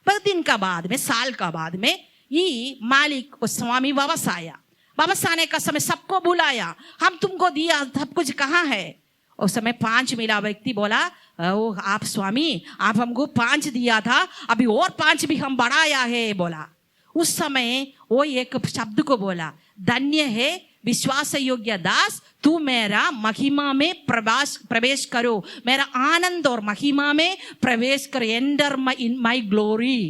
बहुत दिन का बाद में, साल का बाद में, ये मालिक वो स्वामी वापस आया। वापस आने का समय सबको बुलाया, हम तुमको दिया सब कुछ कहाँ है। उस समय 5 मिला व्यक्ति बोला, ओ आप स्वामी, आप हमको 5 दिया था, अभी और 5 भी हम बढ़ाया है बोला। उस समय वो एक शब्द को बोला, धन्य है विश्वास योग्य दास, तू मेरा महिमा में प्रवेश करो, मेरा आनंद और महिमा में प्रवेश करो, enter in my glory.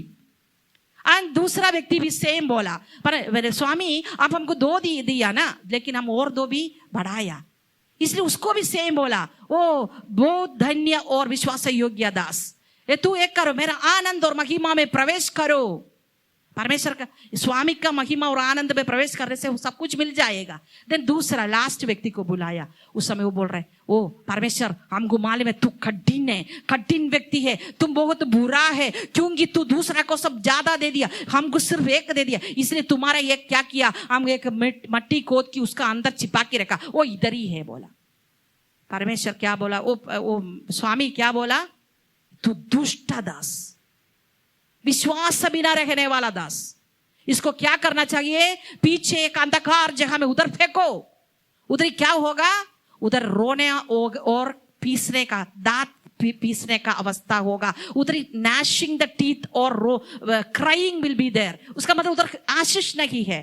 And दूसरा व्यक्ति भी सेम बोला, पर स्वामी आप हमको 2 दिया ना, लेकिन हम और 2 भी बढ़ाया। इसलिए उसको भी सेम बोला, ओ बहुत धन्य और विश्वास योग्य दास, ये तू एक करो, मेरा आनंद और महिमा में प्रवेश करो। परमेश्वर का, स्वामी का महिमा और आनंद में प्रवेश करने से सब कुछ मिल जाएगा। देन दूसरा लास्ट व्यक्ति को बुलाया। उस समय वो बोल रहे, ओ परमेश्वर हमको मालूम है तू कठिन है, कठिन व्यक्ति है, तुम बहुत बुरा है, क्योंकि तू दूसरा को सब ज्यादा दे दिया, हमको सिर्फ 1 दे दिया, इसलिए तुम्हारा एक क्या किया, हम एक मट्टी खोद की उसका अंदर छिपा के रखा, वो इधर ही है बोला। परमेश्वर क्या बोला, वो स्वामी क्या बोला, तू दुष्ट दास, विश्वास बिना रहने वाला दास, इसको क्या करना चाहिए, पीछे एक अंधकार जगह में उधर फेंको। उधर क्या होगा, उधर रोने और पीसने का, दांत पीसने का अवस्था होगा। उधर gnashing the teeth और crying will be there। उसका मतलब उधर आशीष नहीं है,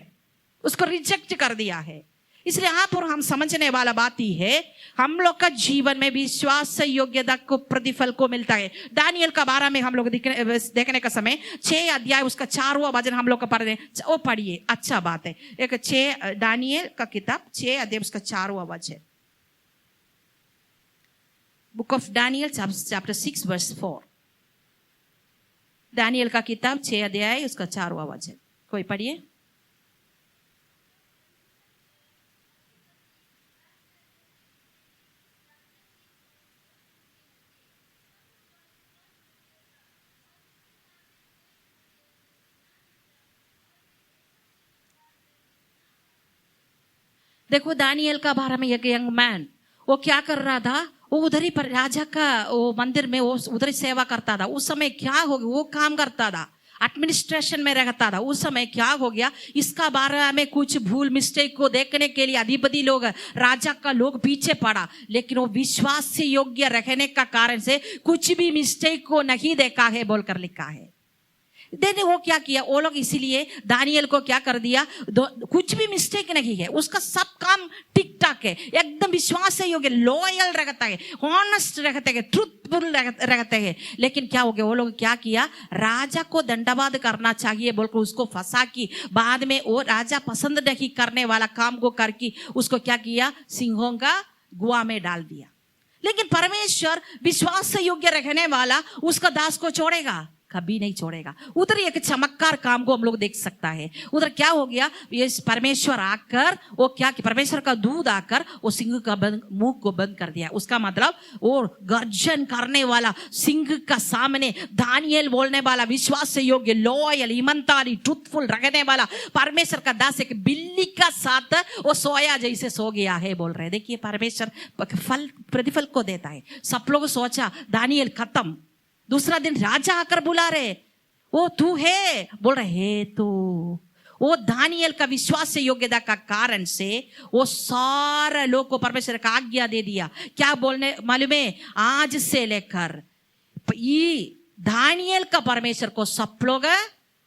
उसको रिजेक्ट कर दिया है। इसलिए आप और हम समझने वाला बात ही है, हम लोग का जीवन में विश्वास योग्यता को प्रतिफल को मिलता है। दानियल का 12 में हम लोग देखने का समय 6 अध्याय उसका 4वां वचन हम लोग का पढ़ रहे, वो पढ़िए, अच्छा बात है। एक 6 दानियल का किताब 6 अध्याय उसका 4वां वचन, book of Daniel chapter 6 verse 4। दानियल का किताब 6 अध्याय उसका 4वां वचन, कोई पढ़िए। देखो दानियल का 12 में एक यंग मैन, वो क्या कर रहा था, वो उधर ही पर राजा का वो मंदिर में वो उधर ही सेवा करता था। उस समय क्या हो गया, वो काम करता था, एडमिनिस्ट्रेशन में रहता था। उस समय क्या हो गया, इसका 12 में कुछ भूल मिस्टेक को देखने के लिए अधिपति लोग, राजा का लोग पीछे पड़ा, लेकिन वो विश्वास से योग्य रहने का कारण से कुछ भी मिस्टेक को नहीं देखा है बोलकर लिखा है। देने वो क्या किया, वो लोग इसीलिए दानियल को क्या कर दिया, कुछ भी मिस्टेक नहीं है, उसका सब काम ठीक ठाक है, एकदम विश्वास योग्य, लॉयल रहता है, ऑनेस्ट रहते हैं, ट्रूथफुल रहते हैं। लेकिन क्या हो गया, वो लोग क्या किया, राजा को दंडवाद करना चाहिए बोलकर उसको फंसा की, बाद में वो राजा पसंद नहीं करने वाला काम को करके उसको क्या किया, सिंहों का गुआ में डाल दिया। लेकिन परमेश्वर विश्वास योग्य रहने वाला उसका दास को छोड़ेगा, कभी नहीं छोड़ेगा। उधर एक चमत्कार काम को हम लोग देख सकता है। उधर क्या हो गया, ये परमेश्वर आकर वो क्या कि परमेश्वर का दूध आकर वो सिंह का मुंह को बंद कर दिया। उसका मतलब वो गर्जन करने वाला सिंह का सामने दानियल बोलने वाला विश्वास योग्य, लॉयल, ईमानदारी, ट्रूथफुल रहने वाला परमेश्वर का दास एक बिल्ली का साथ वो सोया जैसे सो गया है बोल रहे। देखिए परमेश्वर फल प्रतिफल को देता है। सब लोग सोचा दानियल खत्म, दूसरा दिन राजा आकर बुला रहे, वो तू है बोल रहे है तो वो दानियल का विश्वास से योग्यता का कारण से वो सारे लोग को परमेश्वर का आज्ञा दे दिया। क्या बोलने मालूम है, आज से लेकर ये दानियल का परमेश्वर को सब लोग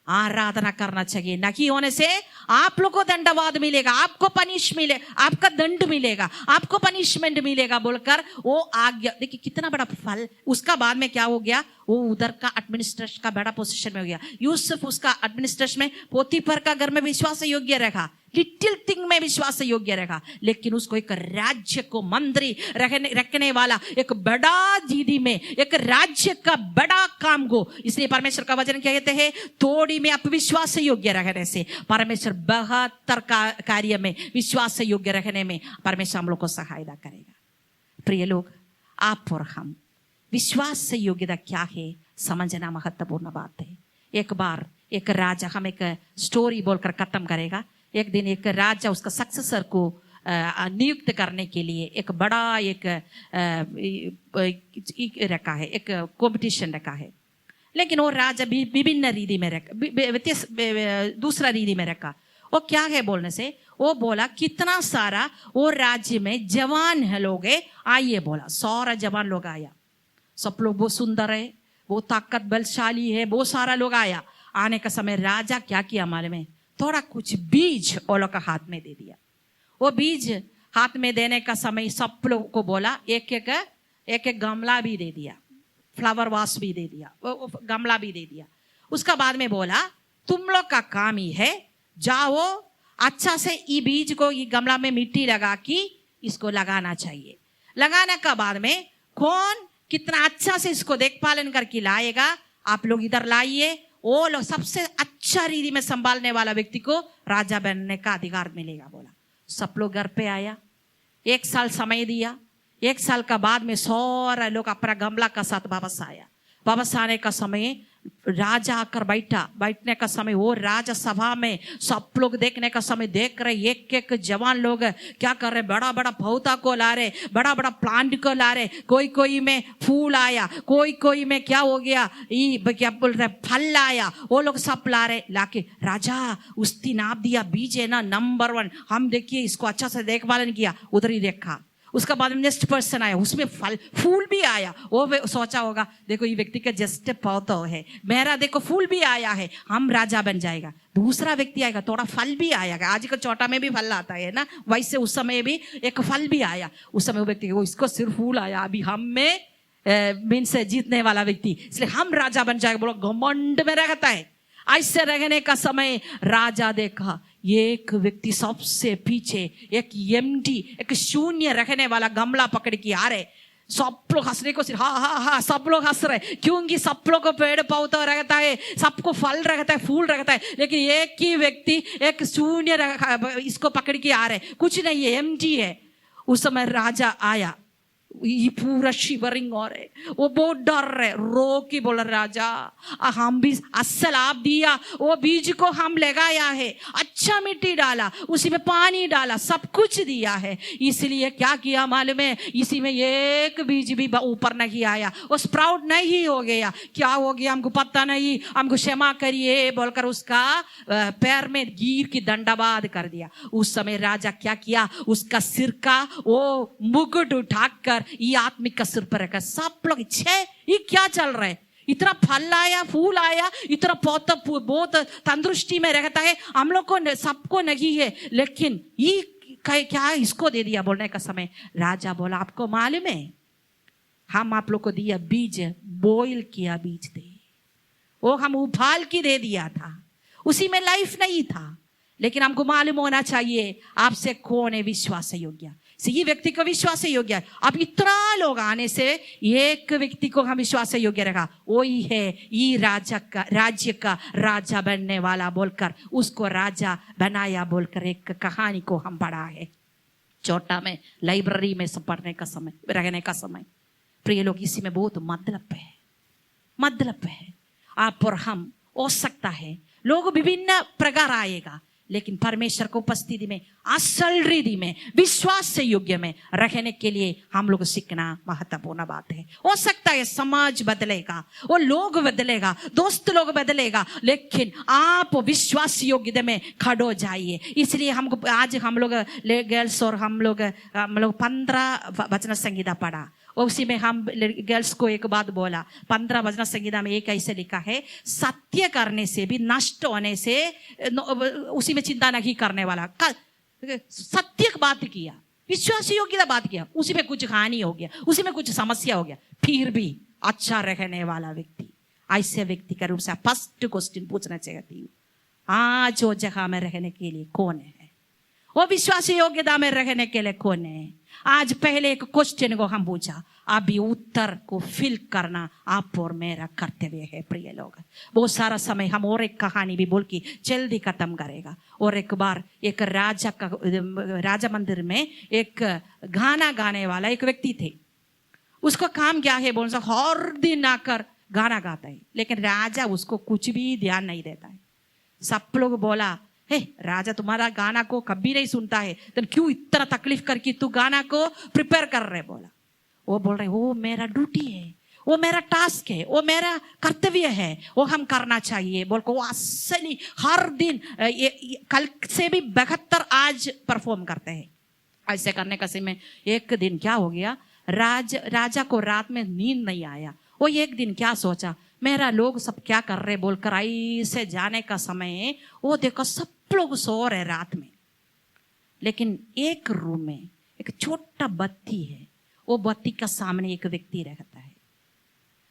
आराधना करना चाहिए। नहीं होने से आप लोग को दंडवाद मिलेगा, आपको पनिश मिले, आपका दंड मिलेगा, आपको पनिशमेंट मिलेगा बोलकर वो आज्ञा। देखिए कितना बड़ा फल। उसका बाद में क्या हो गया, वो उधर का एडमिनिस्ट्रेशन का बड़ा पोजीशन में हो गया। यूसुफ उसका एडमिनिस्ट्रेशन में पोतीफर का घर में विश्वास योग्य रखा, लिटिल थिंग में विश्वास योग्य रखा, लेकिन उसको एक राज्य को मंत्री रखने वाला एक बड़ा दीदी में एक राज्य का बड़ा काम को, इसलिए परमेश्वर का वचन क्या कहते हैं, थोड़ी में अविश्वास योग्य रहने से परमेश्वर 72 कार्य में विश्वास योग्य रहने में परमेश्वर हम लोग को सहायता करेगा। प्रिय लोग, आप और हम विश्वास से योग्यता क्या है समझना महत्वपूर्ण बात है। एक बार एक राजा, हम एक स्टोरी बोलकर खत्म करेगा। एक दिन एक राजा उसका सक्सेसर को नियुक्त करने के लिए एक बड़ा एक रखा है, एक कंपटीशन रखा है। लेकिन वो राजा भी विभिन्न रीति में रखा, दूसरा रीति में रखा। वो क्या है बोलने से, वो बोला कितना सारा वो राज्य में जवान है लोग है, आइए बोला, सारा जवान लोग आया, सब लोग बहुत सुंदर है, बहुत ताकत बलशाली है, बहुत सारा लोग आया। आने का समय राजा क्या किया मालूम है, थोड़ा कुछ बीज वो लोग का हाथ में दे दिया। वो बीज हाथ में देने का समय सब लोग को बोला एक एक गमला भी दे दिया, फ्लावर वास भी दे दिया, वो गमला भी दे दिया। उसका बाद में बोला तुम लोग का काम ही है, जाओ अच्छा से ये बीज को ये गमला में मिट्टी लगा के इसको लगाना चाहिए। लगाने का बाद में कौन कितना अच्छा से इसको देखभाल करके लाएगा, आप लोग इधर लाइए। वो लोग सबसे अच्छा रीति में संभालने वाला व्यक्ति को राजा बनने का अधिकार मिलेगा बोला। सब लोग घर पे आया, 1 साल समय दिया। 1 साल का बाद में सारा लोग अपना गमला का साथ वापस आया। वापस आने का समय राजा आकर बैठने का समय वो राजा सभा में सब लोग देखने का समय देख रहे, एक एक जवान लोग क्या कर रहे, बड़ा बड़ा पौधा को ला रहे, बड़ा बड़ा प्लांट को ला रहे, कोई में फूल आया, कोई में क्या हो गया, ये क्या बोल रहे फल आया, वो लोग सब ला रहे। लाके राजा उस दिन आप दिया बीज है ना नंबर 1, हम देखिए इसको अच्छा से देखभाल किया, उधर ही देखा। उसका बाद में नेक्स्ट पर्सन आया, उसमें फूल भी आया। वो सोचा होगा देखो ये व्यक्ति का जस्ट पौधा है, मेरा देखो फूल भी आया है, हम राजा बन जाएगा। दूसरा व्यक्ति आएगा, थोड़ा फल भी आएगा। आज का छोटा में भी फल आता है ना, वैसे उस समय भी एक फल भी आया। उस समय वो व्यक्ति को इसको सिर्फ फूल आया, अभी हम में मीन से जीतने वाला व्यक्ति, इसलिए हम राजा बन जाएगा बोलो, घमंड में रहता है। ऐसे रहने का समय राजा देखा एक व्यक्ति सबसे पीछे एक एम्प्टी, एक शून्य रखने वाला गमला पकड़ के आ रहे। सब लोग हंसने को हाँ सब लोग हंस रहे, क्योंकि सब लोग को पेड़ पौधा रहता है, सबको फल रहता है, फूल रहता है, लेकिन एक ही व्यक्ति एक शून्य इसको पकड़ के आ रहे, कुछ नहीं है, एम्प्टी है। उस समय राजा आया, ये पूरा शिवरिंग हो रहे, वो बहुत डर रहे, रो के बोला राजा हम भी असल आप दिया, वो बीज को हम लगाया है, अच्छा मिट्टी डाला, उसी में पानी डाला, सब कुछ दिया है, इसलिए क्या किया मालूम है, इसी में एक बीज भी ऊपर नहीं आया, वो स्प्राउट नहीं हो गया। क्या हो गया हमको पता नहीं, हमको क्षमा करिए बोलकर उसका पैर में गिर की दंडवाद कर दिया। उस समय राजा क्या किया, उसका सिर का वो मुकुट उठाकर ये आत्मिक का सिर पर रखा। सब लोग छे ये क्या चल रहा है, इतना फल आया, फूल आया, इतना बहुत तंदुरुस्ती में रहता है, हम लोग को सबको नहीं है, लेकिन ये क्या इसको दे दिया बोलने का समय राजा बोला, आपको मालूम है हम आप लोग को दिया बीज, बॉईल किया बीज थे, वो हम उबाल के दे दिया था, उसी में लाइफ नहीं था, लेकिन हमको मालूम होना चाहिए आपसे कौन है विश्वास योग्य। ये व्यक्ति को विश्वास योग्य है। अब इतना लोग आने से एक व्यक्ति को हम विश्वास योग्य रखा, वही है ये राज्य का राजा बनने वाला बोलकर उसको राजा बनाया बोलकर एक कहानी को हम पढ़ा है छोटा में लाइब्रेरी में पढ़ने का समय, रहने का समय। प्रिय लोग, इसी में बहुत मतलब है। आप और हम हो सकता है लोग विभिन्न प्रकार आएगा, लेकिन परमेश्वर को उपस्थिति में असल रीति में विश्वास से योग्य में रहने के लिए हम लोग सीखना महत्वपूर्ण बात है। हो सकता है समाज बदलेगा, वो लोग बदलेगा, दोस्त लोग बदलेगा, लेकिन आप विश्वास योग्यता में खड़े हो जाइए। इसलिए हमको आज हम लोग गर्ल्स और हम लोग 15 वचन संहिता पढ़ा, उसी में हम गर्ल्स को एक बात बोला, 15 वचन संहिता में एक ऐसे लिखा है, सत्य करने से भी नष्ट होने से उसी में चिंता नहीं करने वाला। सत्य बात किया, विश्वास योग्यता बात किया, उसी में कुछ हानि हो गया, उसी में कुछ समस्या हो गया, फिर भी अच्छा रहने वाला व्यक्ति, ऐसे व्यक्ति का रूप से फर्स्ट क्वेश्चन पूछना चाहती हूँ, आज वो जगह में रहने के लिए कौन है? वो विश्वास योग्यता में रहने के लिए कौन है? आज पहले एक क्वेश्चन को हम पूछा, अभी उत्तर को फिल करना आप और मेरा कर्तव्य है। प्रिय लोग, बहुत सारा समय हम और एक कहानी भी बोल के जल्दी खत्म करेगा। और एक बार एक राजा मंदिर में एक गाना गाने वाला एक व्यक्ति थे, उसका काम क्या है बोल सकते, हर दिन आकर गाना गाता है, लेकिन राजा उसको कुछ भी ध्यान नहीं देता है। सब लोग बोला, हे राजा तुम्हारा गाना को कभी नहीं सुनता है, तो क्यों इतना तकलीफ करके तू गाना को प्रिपेयर कर रहे? बोला, वो बोल रहे वो मेरा ड्यूटी है, वो मेरा टास्क है, वो मेरा कर्तव्य है, वो हम करना चाहिए बोल को वो असली हर दिन कल से भी बेहतर आज परफॉर्म करते हैं। ऐसे करने का समय एक दिन क्या हो गया, राजा को रात में नींद नहीं आया। वो एक दिन क्या सोचा, मेरा लोग सब क्या कर रहे बोलकर ऐसे जाने का समय वो देखो सब लोग सो रहे रात में, लेकिन एक रूम में एक छोटा बत्ती है, वो बत्ती का सामने एक व्यक्ति रहता है।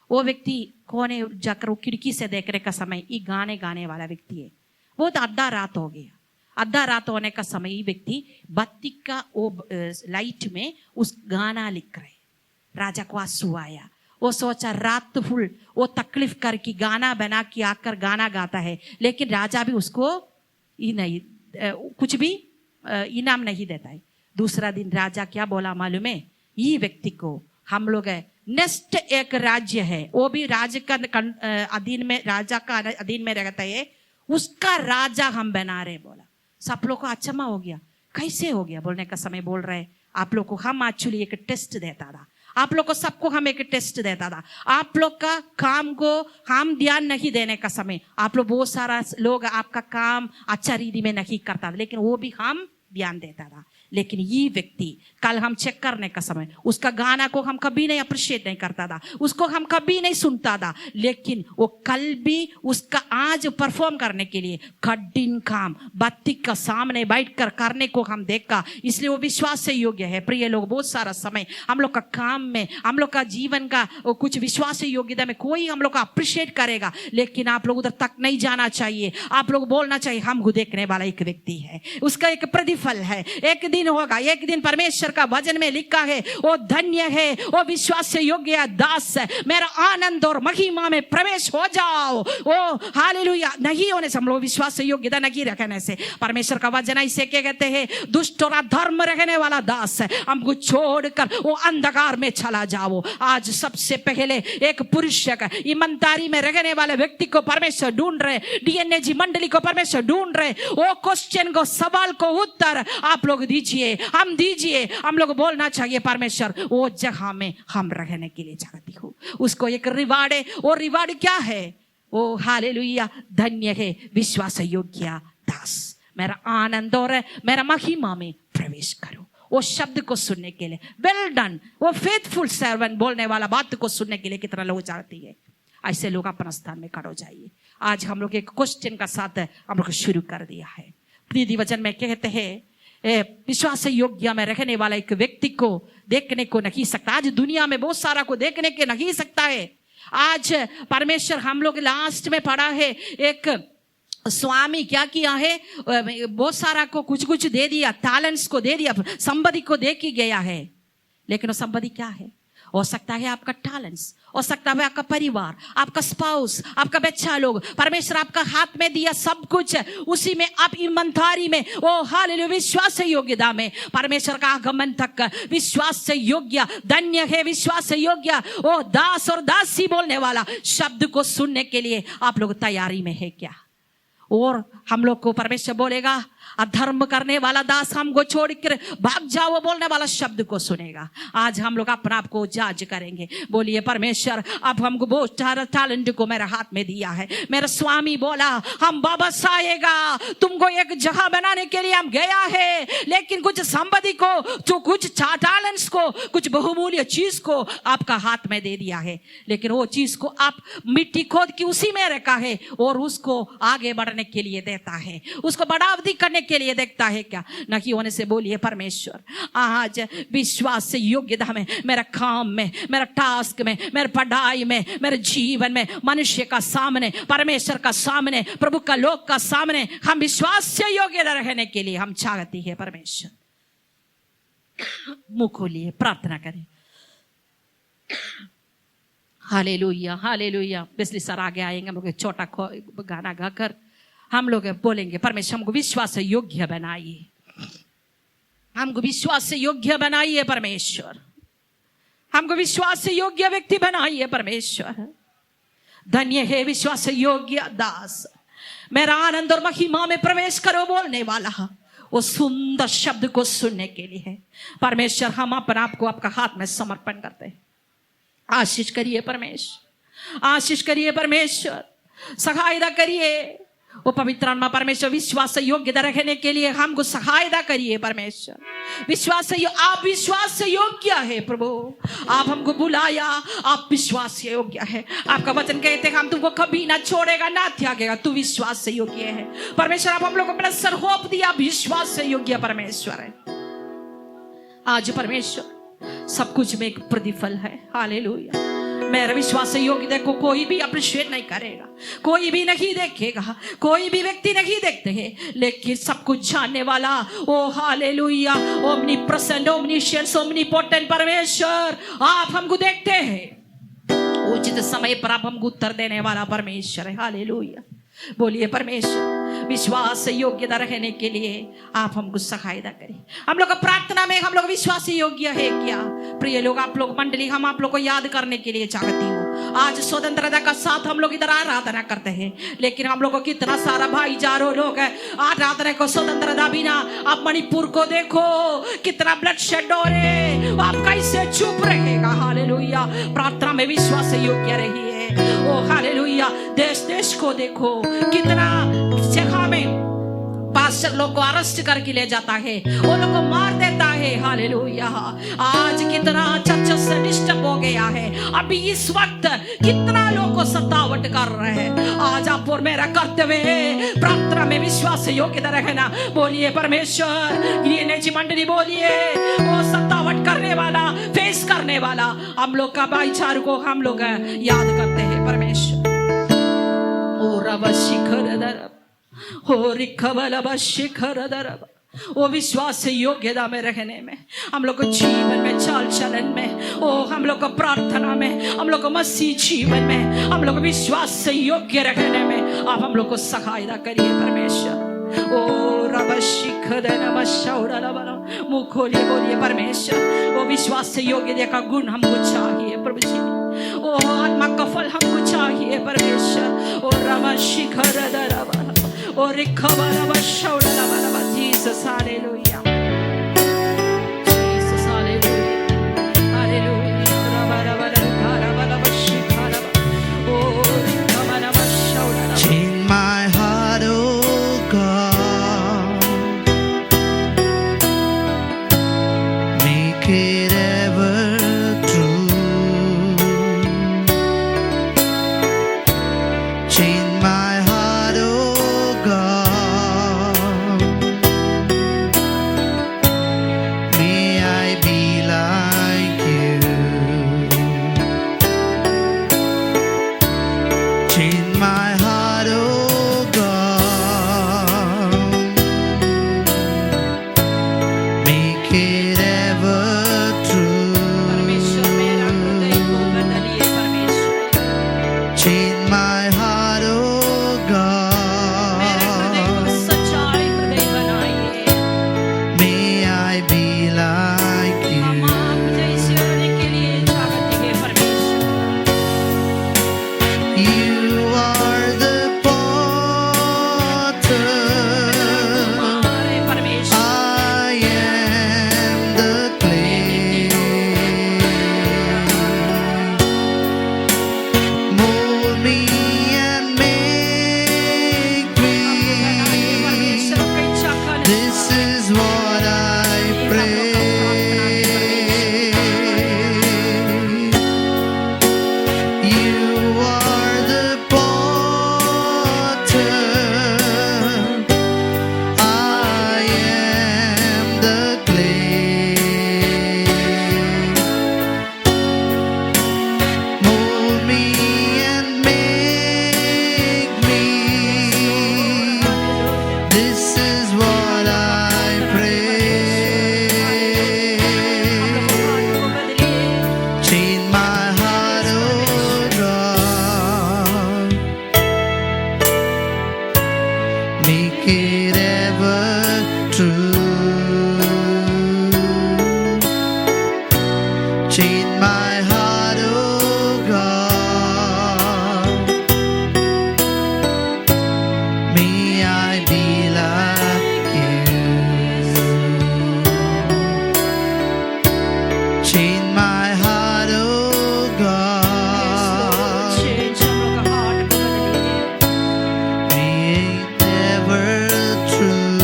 वो व्यक्ति कौन है? जाकर वो खिड़की से देखने का समय ये गाने वाला व्यक्ति है। बहुत आधा रात हो गया, आधा रात होने का समय ये व्यक्ति बत्ती का वो लाइट में उस गाना लिख रहे। राजा को आंसू आया, वो सोचा रात फुल वो तकलीफ करके गाना बना के आकर गाना गाता है, लेकिन राजा भी उसको कुछ भी इनाम नहीं देता है। दूसरा दिन राजा क्या बोला मालूम है? ये व्यक्ति को हम लोग नेक्स्ट एक राज्य है, वो भी राज्य का अधीन में, राजा का अधीन में रहता है, उसका राजा हम बना रहे। बोला, सब लोग को अचंभा हो गया, कैसे हो गया बोलने का समय बोल रहे, आप लोग को हम एक्चुअली एक टेस्ट देता था, आप लोग को सबको हम एक टेस्ट देता था, आप लोग का काम को हम ध्यान नहीं देने का समय, आप लोग बहुत सारा लोग आपका काम अच्छा रीति में नहीं करता था, लेकिन वो भी हम ध्यान देता था। लेकिन ये व्यक्ति कल हम चेक करने का समय उसका गाना को हम कभी नहीं अप्रिशिएट नहीं करता था, उसको हम कभी नहीं सुनता था, लेकिन वो कल भी उसका आज परफॉर्म करने के लिए कठिन काम बत्ती का सामने बैठकर करने को हम देखा, इसलिए वो विश्वास से योग्य है। प्रिय लोग, बहुत सारा समय हम लोग का काम में, हम लोग का जीवन का कुछ विश्वास योग्यता में कोई हम लोग का अप्रिशिएट करेगा, लेकिन आप लोग उधर तक नहीं जाना चाहिए। आप लोग बोलना चाहिए हमको देखने वाला एक व्यक्ति है, उसका एक प्रतिफल है, एक दिन होगा, एक दिन परमेश्वर का वचन में लिखा है, वो धन्य है वो विश्वास से योग्य दास, मेरा आनंद और महिमा में प्रवेश हो जाओ। ओ हालेलुया। नहीं होने से हम लोग विश्वास से योग्यता नहीं रखने से परमेश्वर का वचन ऐसे क्या कहते हैं, दुष्ट और अधर्म रखने वाला दास हमको छोड़कर वो अंधकार में चला जाओ। आज सबसे पहले एक पुरुष ईमानदारी में रहने वाले व्यक्ति को परमेश्वर ढूंढ रहे, डीएनएजी मंडली को परमेश्वर ढूंढ रहे। वो क्वेश्चन को, सवाल को उत्तर आप लोग दीजिए, हम दीजिए। हम लोग बोलना चाहिए परमेश्वर वो जगह में हम रहने के लिए चाहती हूँ, उसको एक रिवार्ड है। वो रिवार्ड क्या है? ओ हालेलुया, धन्य है विश्वास योग्य दास, मेरा आनंद और मेरा महिमा में प्रवेश करो। वो शब्द को सुनने के लिए, वेल डन, वो फेथफुल सर्वेंट बोलने वाला बात को सुनने के लिए कितना लोग चाहती है। ऐसे लोग अपना स्थान में खड़े हो जाइए। आज हम लोग एक क्वेश्चन का साथ हम लोग शुरू कर दिया है। प्रीति वचन में कहते हैं विश्वास योग्य में रहने वाला एक व्यक्ति को देखने को नहीं सकता। आज दुनिया में बहुत सारा को देखने के नहीं सकता है। आज परमेश्वर हम लोग लास्ट में पढ़ा है, एक स्वामी क्या किया है, बहुत सारा को कुछ कुछ दे दिया, टैलेंट्स को दे दिया, संपत्ति को दे के गया है। लेकिन वो संपत्ति क्या है? हो सकता है आपका टैलेंट्स, हो सकता है आपका परिवार, आपका स्पाउस, आपका बच्चा लोग। परमेश्वर आपका हाथ में दिया सब कुछ, उसी में आप ईमानदारी में, ओ हालेलुया, विश्वास से योग्यता में परमेश्वर का आगमन तक विश्वास से योग्य, धन्य है विश्वास से योग्य, ओ दास और दासी बोलने वाला शब्द को सुनने के लिए आप लोग तैयारी में है क्या? और हम लोग को परमेश्वर बोलेगा अधर्म करने वाला दास हमको छोड़कर भाग जाओ बोलने वाला शब्द को सुनेगा। आज हम लोग अपना आप को जांच करेंगे। बोलिए परमेश्वर अब हमको बहुत सारा टैलेंट को मेरे हाथ में दिया है। मेरा स्वामी बोला हम वापस आएगा, तुमको एक जगह बनाने के लिए हम गया है, लेकिन कुछ संपत्ति को, जो कुछ टैलेंट्स को, कुछ बहुमूल्य चीज को आपका हाथ में दे दिया है, लेकिन वो चीज को आप मिट्टी खोद के उसी में रखा है और उसको आगे बढ़ने के लिए देता है, उसको बढ़ावती करने के लिए देखता है क्या? नहीं होने से बोलिए परमेश्वर आज विश्वास से योग्यता में, मेरा काम में, मेरा टास्क में, मेरे पढ़ाई में, मेरे जीवन में, मनुष्य का सामने, परमेश्वर का सामने, प्रभु का लोक का सामने हम विश्वास से योग्यता रहने के लिए हम चाहती है। परमेश्वर मुंह खोलिए, प्रार्थना करें। Hallelujah hallelujah. बिजली सर आगे आएंगे, हम लोग छोटा गाना गाकर हम लोग बोलेंगे परमेश्वर हमको विश्वास से योग्य बनाइए, हमको विश्वास से योग्य बनाइए परमेश्वर, हमको विश्वास से योग्य व्यक्ति बनाइए परमेश्वर। धन्य है विश्वास से योग्य दास, मेरा आनंद और महिमा में प्रवेश करो बोलने वाला वो सुंदर शब्द को सुनने के लिए परमेश्वर हम अपने आप को आपका हाथ में समर्पण करते हैं। आशीष करिए परमेश्वर, आशीष करिए परमेश्वर, सहायता करिए वो पवित्र आत्मा परमेश्वर। विश्वास से योग्यता रखने के लिए हमको सहायता करिए परमेश्वर। विश्वास से आप विश्वास से योग्य है प्रभु, आप हमको बुलाया, आप विश्वास से योग्य है। आपका वचन कहते हैं हम तुमको कभी ना छोड़ेगा ना त्यागेगा, तू विश्वास से योग्य है परमेश्वर। आप हम लोग को अपना सरहोप दिया, विश्वास से योग्य परमेश्वर है। आज परमेश्वर सब कुछ में एक प्रतिफल है। हालेलुया। मेरा विश्वास योग्यता को कोई भी अप्रिशिएट नहीं करेगा, कोई भी नहीं देखेगा, कोई भी व्यक्ति नहीं देखते हैं, लेकिन सब कुछ जानने वाला ओ हालेलुया, ओमनीप्रेजेंट, ओमनीशियंट, ओमनीपोटेंट परमेश्वर आप हमको देखते हैं। उचित समय पर आप हमको उत्तर देने वाला परमेश्वर है। हालेलुया। बोलिए परमेश्वर विश्वास से योग्यता रहने के लिए आप हमको सहायता करें। हम लोग प्रार्थना में हम लोग विश्वास योग्य है क्या? प्रिय लोग, आप लोग मंडली, हम आप लोग को याद करने के लिए चाहती हूँ। आज स्वतंत्रता का साथ हम लोग इधर आराधना करते हैं, लेकिन हम लोग को कितना सारा भाईचारों लोग है आराधना को स्वतंत्रता बिना। आप मणिपुर को देखो कितना ब्लड शेड हो रहे, आप कैसे चुप रहेगा? हालेलुया। प्रार्थना में विश्वास योग्य रहिए। ओ हालेलुया। देश देश को देखो कितना जगह में पास्टर लोग को अरेस्ट करके ले जाता है, वो लोग को मार देता है। हालेलुया। आज कितना चर्च से डिस्टर्ब हो गया है, अभी इस वक्त कितना लोग को सतावट कर रहे हैं। आज आप और मेरा कर्तव्य है प्रार्थना में विश्वास योग्यता रहना। बोलिए परमेश्वर, ये नेची मंडली बोलिए, वो सतावट करने वाला, फेस करने वाला हम लोग का भाईचार को हम लोग याद करते हैं परमेश्वर। ओ रब शिखर दरब, हो रिखवल शिखर दरब। वो विश्वास से योग्यता में रहने में, हम लोग को जीवन में, चाल चलन में, ओ हम लोग को प्रार्थना में, हम लोग को मसीह जीवन में, हम लोग विश्वास से योग्य रहने में आप हम लोग को सहायता करिए परमेश्वर। ओ रब शिखर दरब, मुंह खोलिए, बोलिए परमेश्वर वो विश्वास से योग्यता का गुण हमको चाहिए प्रभु जी। ओ आत्मा का फल हमको चाहिए परमेश्वर। ओ रब शिखर दरब, ओ रिखवल शिखर। Jesus, hallelujah. Jesus, hallelujah. Hallelujah. Change my heart, oh God. Make it ever true. make it ever true. Change my heart, oh God. May I be like you. Change my heart, oh God. change हम लोग का heart को बदलिए May it ever true.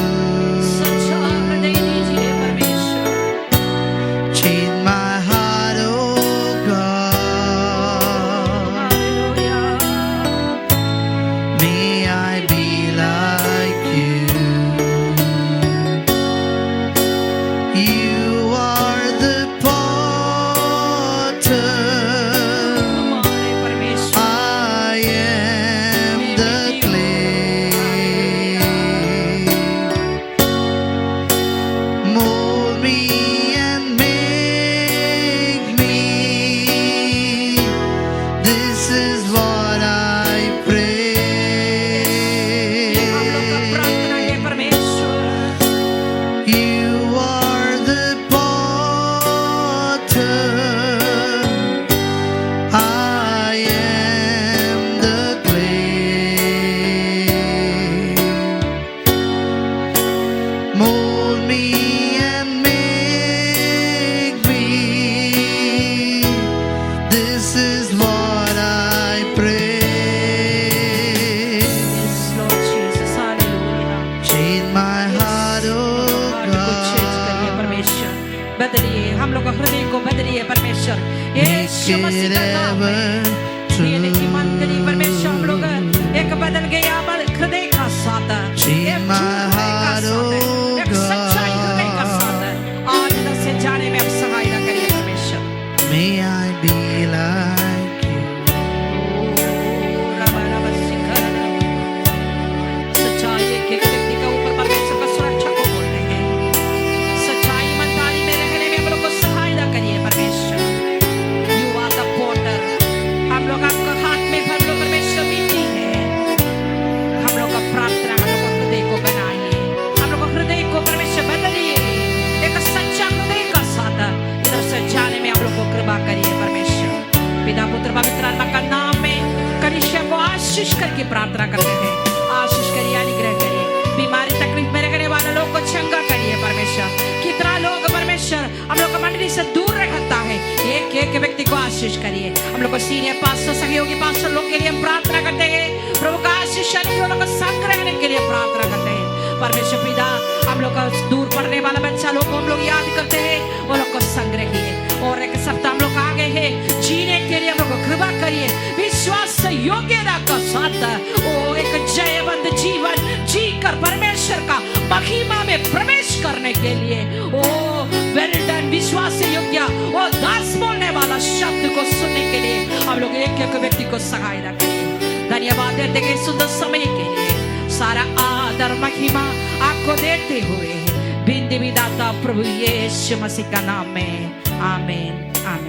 सच्चा हृदय दीजिए परमेश्वर Change my heart, oh God. Hallelujah May I be like you. You are the potter. हमारे परमेश्वर I am the clay. Mold me and make me. This is what I pray. हम लोग का प्रार्थना है परमेश्वर You are the potter. I am the clay. Mold me and make me. This is what I pray. Yes Lord Jesus hallelujah Change my heart, oh heart को change करिए God. परमेश्वर बदलिए हम लोग का हृदय को बदलिए परमेश्वर यीशु Make मसीह it का नाम ever में मेरे की मंदिर परमेश्वर हम लोग एक बदल गया हृदय का साथ Change एक my झूठ का heart, साथ oh एक सच्चाई हृदय का God. साथ आज इधर से जाने में आप सहायता करिए परमेश्वर May I be like you. सच्चाई एक एक व्यक्ति का ऊपर परमेश्वर का सुरक्षा को बोल रहे हैं सच्चाई ईमानदारी में रहने में हम लोग को सहायता करिए परमेश्वर यू आर द पोटर हम लोग आपका हाथ में हम लोग परमेश्वर मिट्टी है हम लोग का प्रार्थना हम लोग का हृदय को बनाइए हम लोग का हृदय को परमेश्वर बदलिए एक सच्चा हृदय का साथ इधर से जाने में हम लोग को कृपा करिए परमेश्वर पिता पुत्र पवित्र आत्मा का नाम में कलीसिया को आशीष करके प्रार्थना करते हैं आशीष करिए अनुग्रह करिए बीमारी तकलीफ में रहने वाले लोग को चंगा करिए परमेश्वर कितना लोग परमेश्वर हम लोग का मंडली से दूर रहता है एक एक व्यक्ति को आशीष करिए हम लोग को सीनियर पास्टर सहयोगी पास्टर लोग के लिए हम प्रार्थना करते हैं प्रभु का आशीष लोगों को संग्रहण के लिए प्रार्थना करते हैं परमेश्वर पिता हम लोग का दूर पड़ने वाला बच्चा लोग को हम लोग याद करते हैं वो लोग को संग्रहिए और एक सप्ताह हम लोग आगे है जीने के लिए हम लोग को कृपा करिए विश्वास से योग्यता का साथ ओ एक जयवंत जीवन जी कर परमेश्वर का महिमा में प्रवेश करने के लिए ओ वेल डन विश्वास से योग्य ओ दास बोलने वाला शब्द को सुनने के लिए हम लोग एक एक व्यक्ति को सहायता करिए धन्यवाद देते हैं सुंदर समय के लिए सारा आदर महिमा आपको देते हुए बिंदी विदाता प्रभु यीशु मसीह का नाम में आमीन आमीन